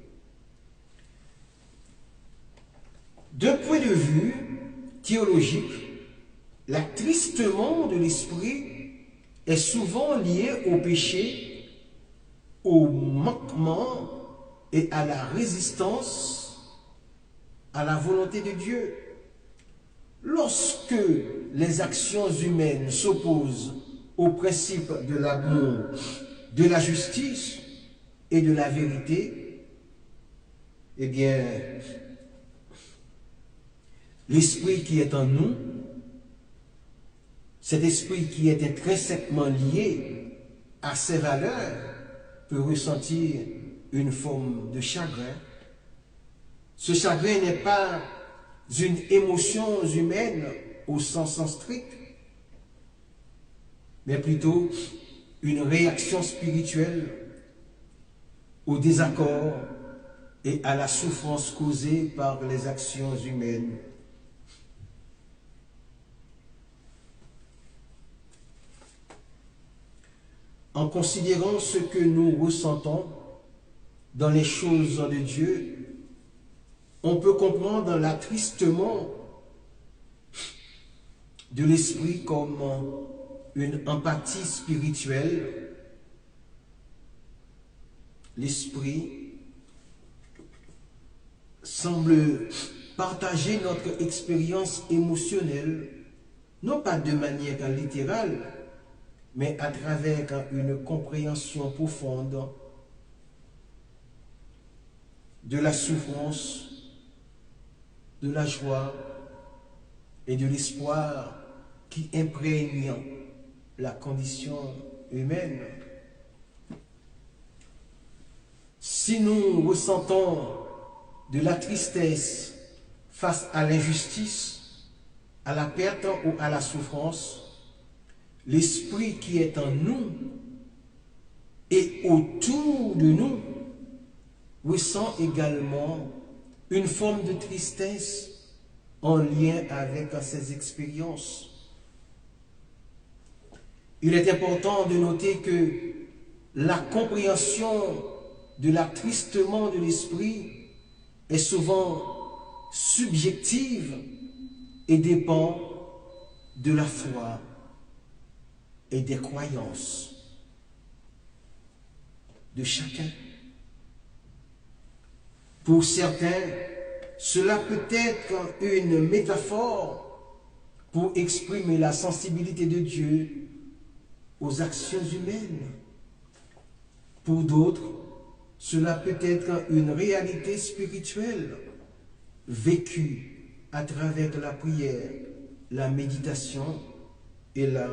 D'un point de vue théologique, l'attristement de l'esprit est souvent lié au péché, au manquement et à la résistance à la volonté de Dieu. Lorsque les actions humaines s'opposent au principe de l'amour, de la justice et de la vérité, eh bien, l'esprit qui est en nous, cet esprit qui est intrinsèquement lié à ses valeurs, peut ressentir une forme de chagrin. Ce chagrin n'est pas une émotion humaine au sens strict, mais plutôt une réaction spirituelle au désaccord et à la souffrance causée par les actions humaines. En considérant ce que nous ressentons dans les choses de Dieu, on peut comprendre l'attristement de l'esprit comme une empathie spirituelle. L'esprit semble partager notre expérience émotionnelle, non pas de manière littérale, mais à travers une compréhension profonde de la souffrance, de la joie et de l'espoir qui imprègne la condition humaine. Si nous ressentons de la tristesse face à l'injustice, à la perte ou à la souffrance, l'esprit qui est en nous et autour de nous ressent également une forme de tristesse en lien avec ces expériences. Il est important de noter que la compréhension de l'attristement de l'esprit est souvent subjective et dépend de la foi et des croyances de chacun. Pour certains, cela peut être une métaphore pour exprimer la sensibilité de Dieu aux actions humaines. Pour d'autres, cela peut être une réalité spirituelle vécue à travers la prière, la méditation et la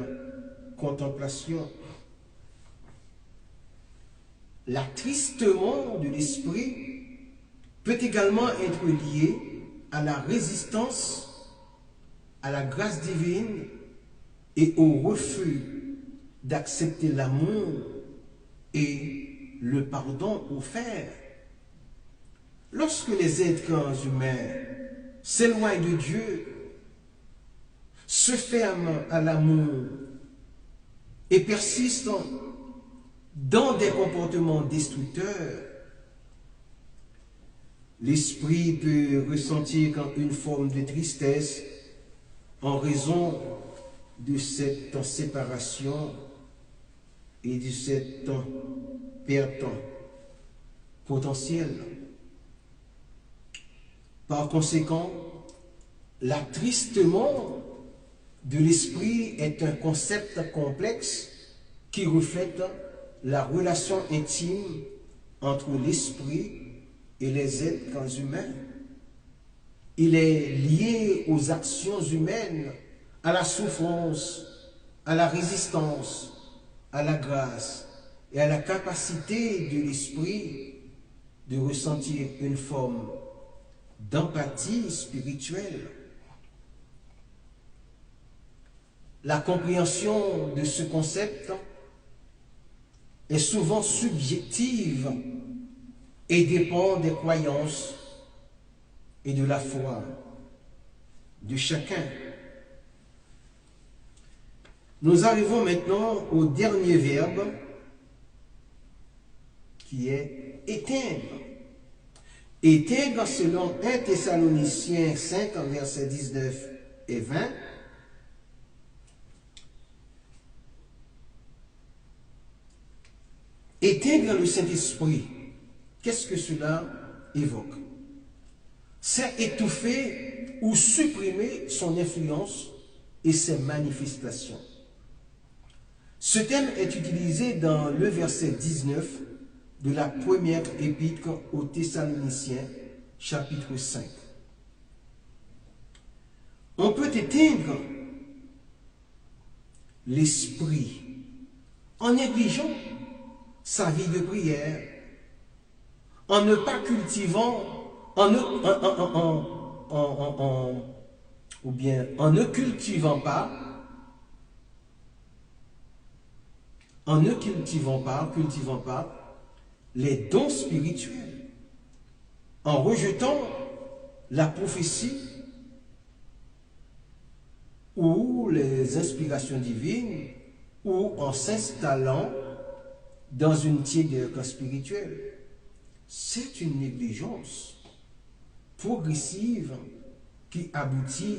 contemplation. L'attristement de l'esprit peut également être lié à la résistance à la grâce divine et au refus d'accepter l'amour et le pardon offert. Lorsque les êtres humains s'éloignent de Dieu, se ferment à l'amour et persistent dans des comportements destructeurs, l'esprit peut ressentir une forme de tristesse en raison de cette séparation et de cette perte potentielle. Par conséquent, l'attristement de l'esprit est un concept complexe qui reflète la relation intime entre l'esprit et les êtres humains. Il est lié aux actions humaines, à la souffrance, à la résistance, à la grâce et à la capacité de l'esprit de ressentir une forme d'empathie spirituelle. La compréhension de ce concept est souvent subjective et dépend des croyances et de la foi de chacun. Nous arrivons maintenant au dernier verbe qui est éteindre. Éteindre selon 1 Thessaloniciens 5, versets 19 et 20. Éteindre le Saint-Esprit, qu'est-ce que cela évoque? C'est étouffer ou supprimer son influence et ses manifestations. Ce terme est utilisé dans le verset 19 de la première épître aux Thessaloniciens, chapitre 5. On peut éteindre l'esprit en négligeant sa vie de prière, en ne pas cultivant, en ne cultivant pas les dons spirituels, en rejetant la prophétie ou les inspirations divines, ou en s'installant dans une tiédeur spirituelle. C'est une négligence progressive qui aboutit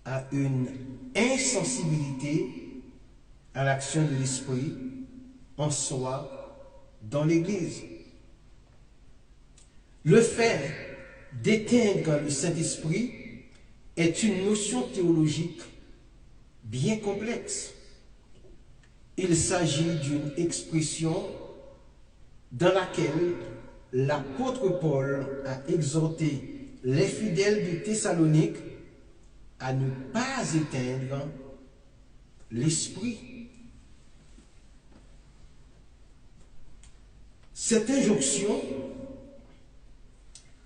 à une insensibilité à l'action de l'esprit en soi dans l'Église. Le fait d'éteindre le Saint-Esprit est une notion théologique bien complexe. Il s'agit d'une expression dans laquelle l'apôtre Paul a exhorté les fidèles de Thessalonique à ne pas éteindre l'esprit. Cette injonction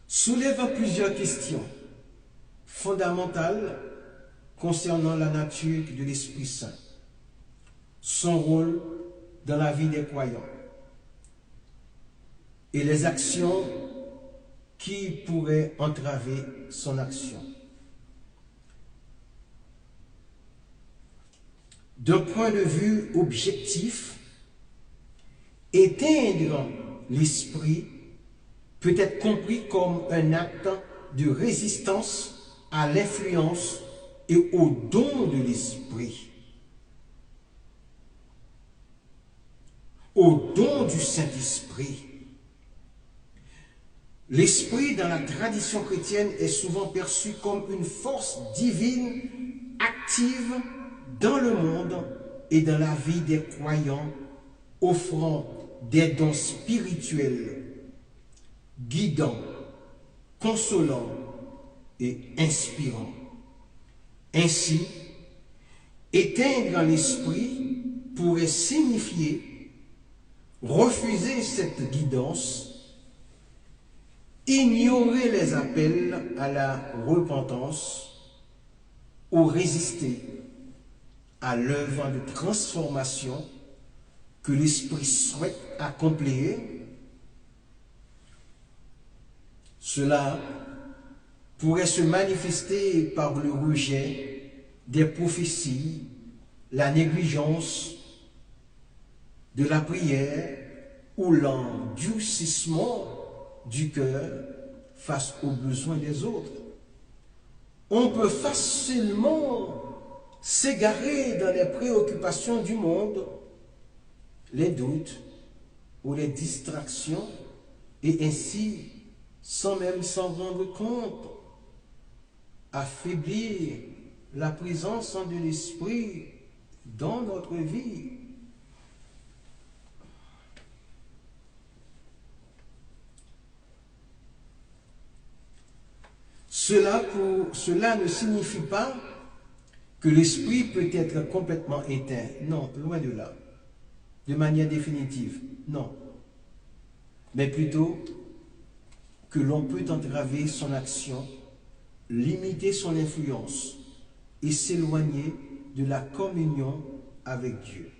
soulève plusieurs questions fondamentales concernant la nature de l'Esprit Saint, son rôle dans la vie des croyants et les actions qui pourraient entraver son action. D'un point de vue objectif, éteindre l'esprit peut être compris comme un acte de résistance à l'influence et au don de l'esprit, au don du Saint-Esprit. L'esprit, dans la tradition chrétienne, est souvent perçu comme une force divine active dans le monde et dans la vie des croyants, offrant des dons spirituels, guidant, consolant et inspirant. Ainsi, éteindre l'esprit pourrait signifier refuser cette guidance, ignorer les appels à la repentance ou résister à l'œuvre de transformation que l'Esprit souhaite accomplir. Cela pourrait se manifester par le rejet des prophéties, la négligence de la prière ou l'endurcissement du cœur face aux besoins des autres. On peut facilement s'égarer dans les préoccupations du monde, les doutes ou les distractions, et ainsi, sans même s'en rendre compte, affaiblir la présence de l'Esprit dans notre vie. Cela ne signifie pas que l'esprit peut être complètement éteint. Non, loin de là. De manière définitive, non. Mais plutôt que l'on peut entraver son action, limiter son influence et s'éloigner de la communion avec Dieu.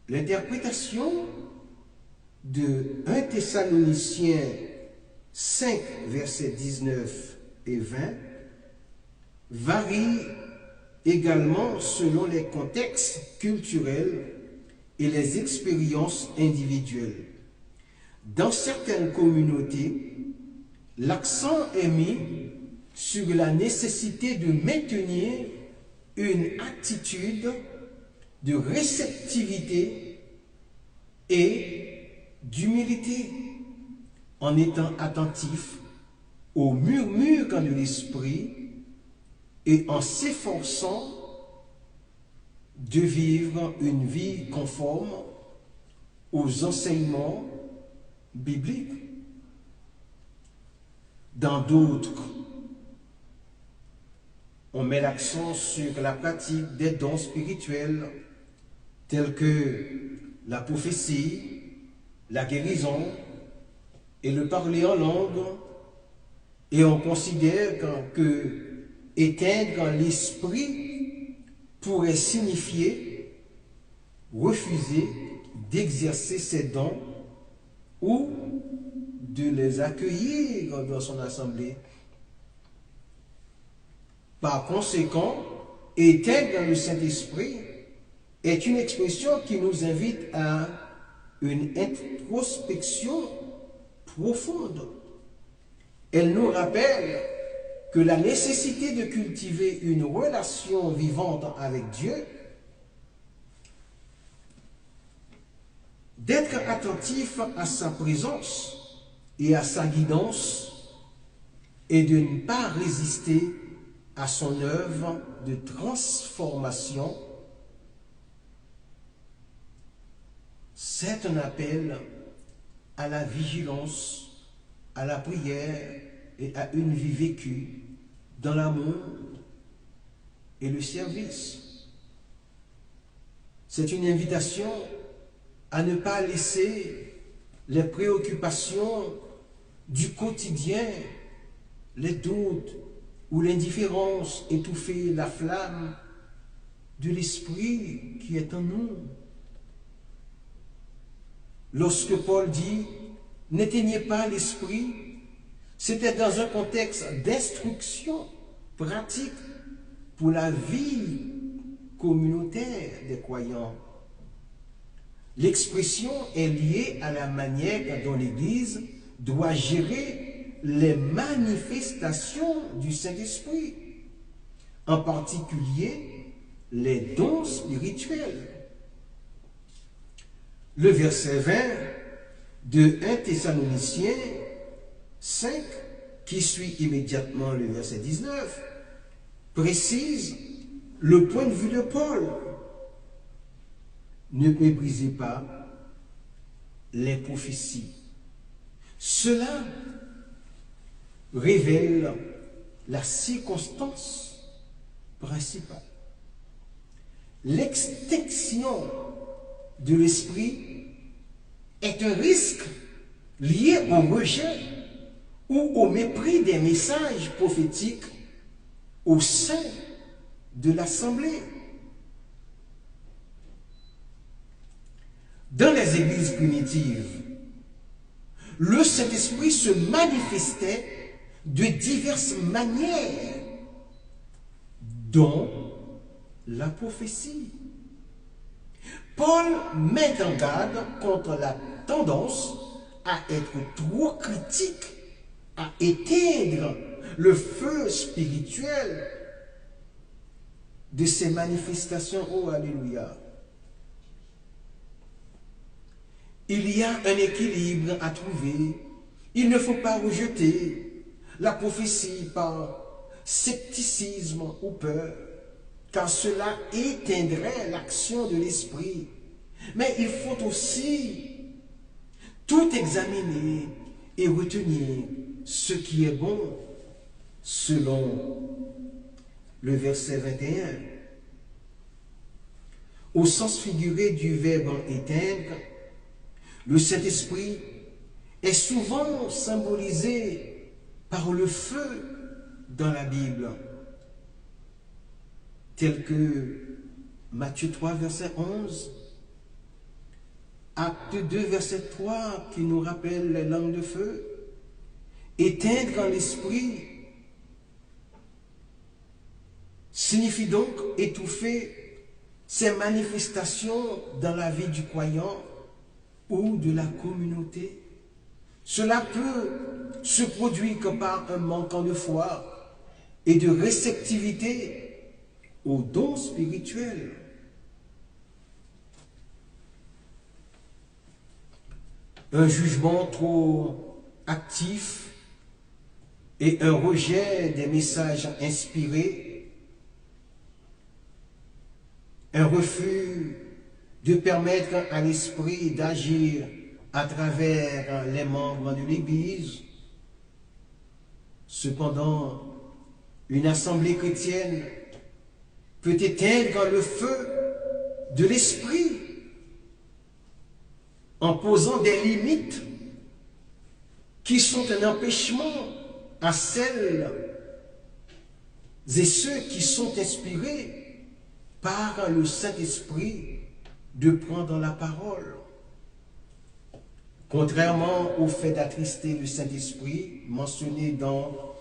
L'interprétation de 1 Thessaloniciens 5, versets 19 et 20 varie également selon les contextes culturels et les expériences individuelles. Dans certaines communautés, l'accent est mis sur la nécessité de maintenir une attitude de réceptivité et d'humilité, en étant attentif aux murmures de l'esprit et en s'efforçant de vivre une vie conforme aux enseignements bibliques. Dans d'autres, on met l'accent sur la pratique des dons spirituels tels que la prophétie, la guérison et le parler en langue, et on considère que éteindre l'esprit pourrait signifier refuser d'exercer ses dons ou de les accueillir dans son assemblée. Par conséquent, éteindre le Saint-Esprit est une expression qui nous invite à une introspection profonde. Elle nous rappelle que la nécessité de cultiver une relation vivante avec Dieu, d'être attentif à sa présence et à sa guidance, et de ne pas résister à son œuvre de transformation, c'est un appel à la vigilance, à la prière et à une vie vécue dans l'amour et le service. C'est une invitation à ne pas laisser les préoccupations du quotidien, les doutes ou l'indifférence étouffer la flamme de l'esprit qui est en nous. Lorsque Paul dit « n'éteignez pas l'esprit », c'était dans un contexte d'instruction pratique pour la vie communautaire des croyants. L'expression est liée à la manière dont l'Église doit gérer les manifestations du Saint-Esprit, en particulier les dons spirituels. Le verset 20 de 1 Thessaloniciens 5, qui suit immédiatement le verset 19, précise le point de vue de Paul. Ne méprisez pas les prophéties. Cela révèle la circonstance principale. L'extinction de l'esprit est un risque lié au rejet ou au mépris des messages prophétiques au sein de l'assemblée. Dans les églises primitives, le Saint-Esprit se manifestait de diverses manières, dont la prophétie. Paul met en garde contre la tendance à être trop critique, à éteindre le feu spirituel de ces manifestations. Oh, alléluia! Il y a un équilibre à trouver. Il ne faut pas rejeter la prophétie par scepticisme ou peur, car cela éteindrait l'action de l'esprit. Mais il faut aussi tout examiner et retenir ce qui est bon, selon le verset 21. Au sens figuré du verbe éteindre, le Saint-Esprit est souvent symbolisé par le feu dans la Bible, tel que Matthieu 3, verset 11, Acte 2, verset 3, qui nous rappelle les langues de feu. Éteindre en l'esprit signifie donc étouffer ces manifestations dans la vie du croyant ou de la communauté. Cela peut se produire que par un manquant de foi et de réceptivité aux dons spirituels. Un jugement trop actif et un rejet des messages inspirés, un refus de permettre à l'esprit d'agir à travers les membres de l'Église. Cependant, une assemblée chrétienne peut éteindre le feu de l'esprit en posant des limites qui sont un empêchement à celles et ceux qui sont inspirés par le Saint-Esprit de prendre la parole. Contrairement au fait d'attrister le Saint-Esprit mentionné dans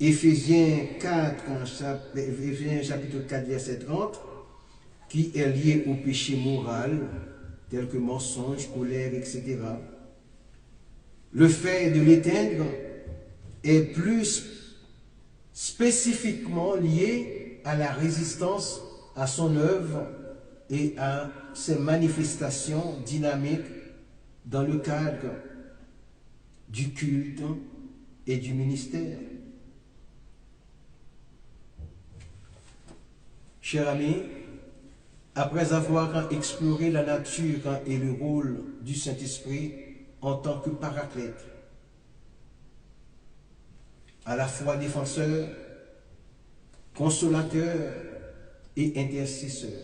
Éphésiens chapitre 4, verset 30, qui est lié au péché moral, tel que mensonge, colère, etc. Le fait de l'éteindre est plus spécifiquement lié à la résistance à son œuvre et à ses manifestations dynamiques dans le cadre du culte et du ministère. Chers amis, après avoir exploré la nature et le rôle du Saint-Esprit en tant que paraclète, à la fois défenseur, consolateur et intercesseur,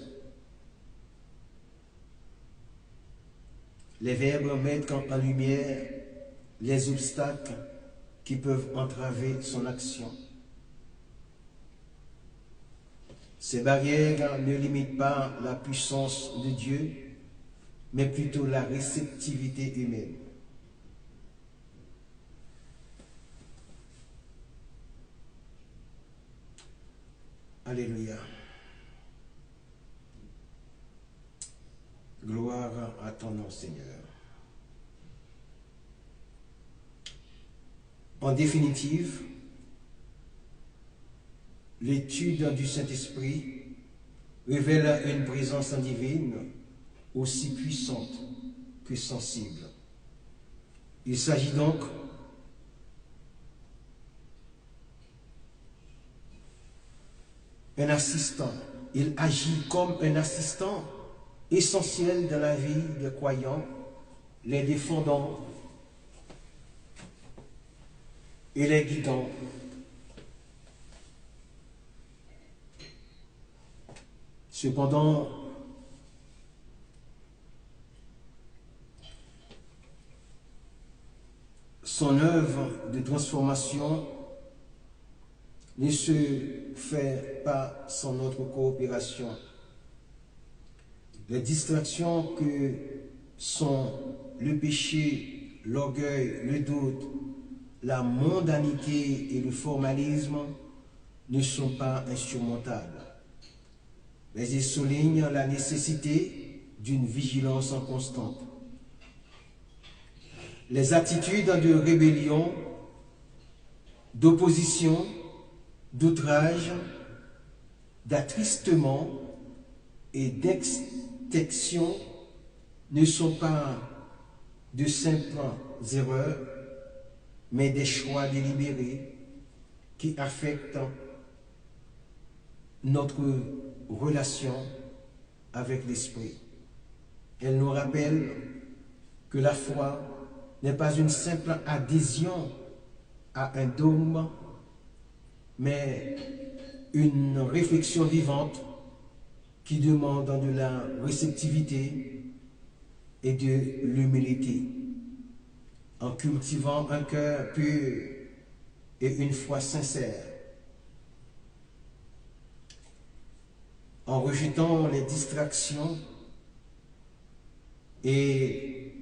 les verbes mettent en lumière les obstacles qui peuvent entraver son action. Ces barrières ne limitent pas la puissance de Dieu, mais plutôt la réceptivité humaine. Alléluia. Gloire à ton nom, Seigneur. En définitive, l'étude du Saint-Esprit révèle une présence divine aussi puissante que sensible. Il s'agit donc d'un assistant. Il agit comme un assistant essentiel dans la vie des croyants, les défendant et les guidant. Cependant, son œuvre de transformation ne se fait pas sans notre coopération. Les distractions que sont le péché, l'orgueil, le doute, la mondanité et le formalisme ne sont pas insurmontables. Mais ils soulignent la nécessité d'une vigilance constante. Les attitudes de rébellion, d'opposition, d'outrage, d'attristement et d'extinction ne sont pas de simples erreurs, mais des choix délibérés qui affectent notre relation avec l'Esprit. Elle nous rappelle que la foi n'est pas une simple adhésion à un dogme, mais une réflexion vivante qui demande de la réceptivité et de l'humilité, en cultivant un cœur pur et une foi sincère, en rejetant les distractions et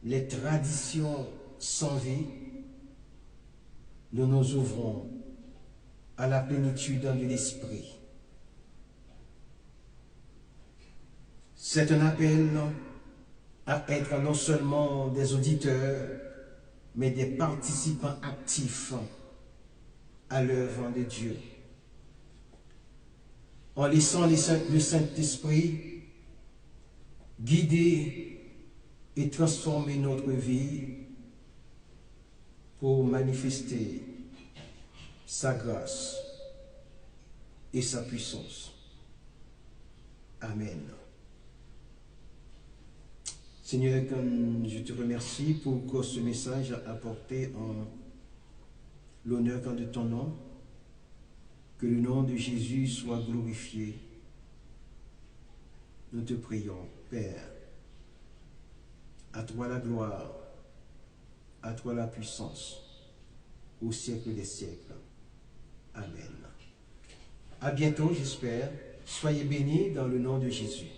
les traditions sans vie, nous nous ouvrons à la plénitude de l'Esprit. C'est un appel à être non seulement des auditeurs, mais des participants actifs à l'œuvre de Dieu. En laissant le Saint-Esprit guider et transformer notre vie pour manifester sa grâce et sa puissance. Amen. Seigneur, je te remercie pour ce message apporté en l'honneur de ton nom. Que le nom de Jésus soit glorifié. Nous te prions, Père. À toi la gloire, à toi la puissance, au siècle des siècles. Amen. À bientôt, j'espère. Soyez bénis dans le nom de Jésus.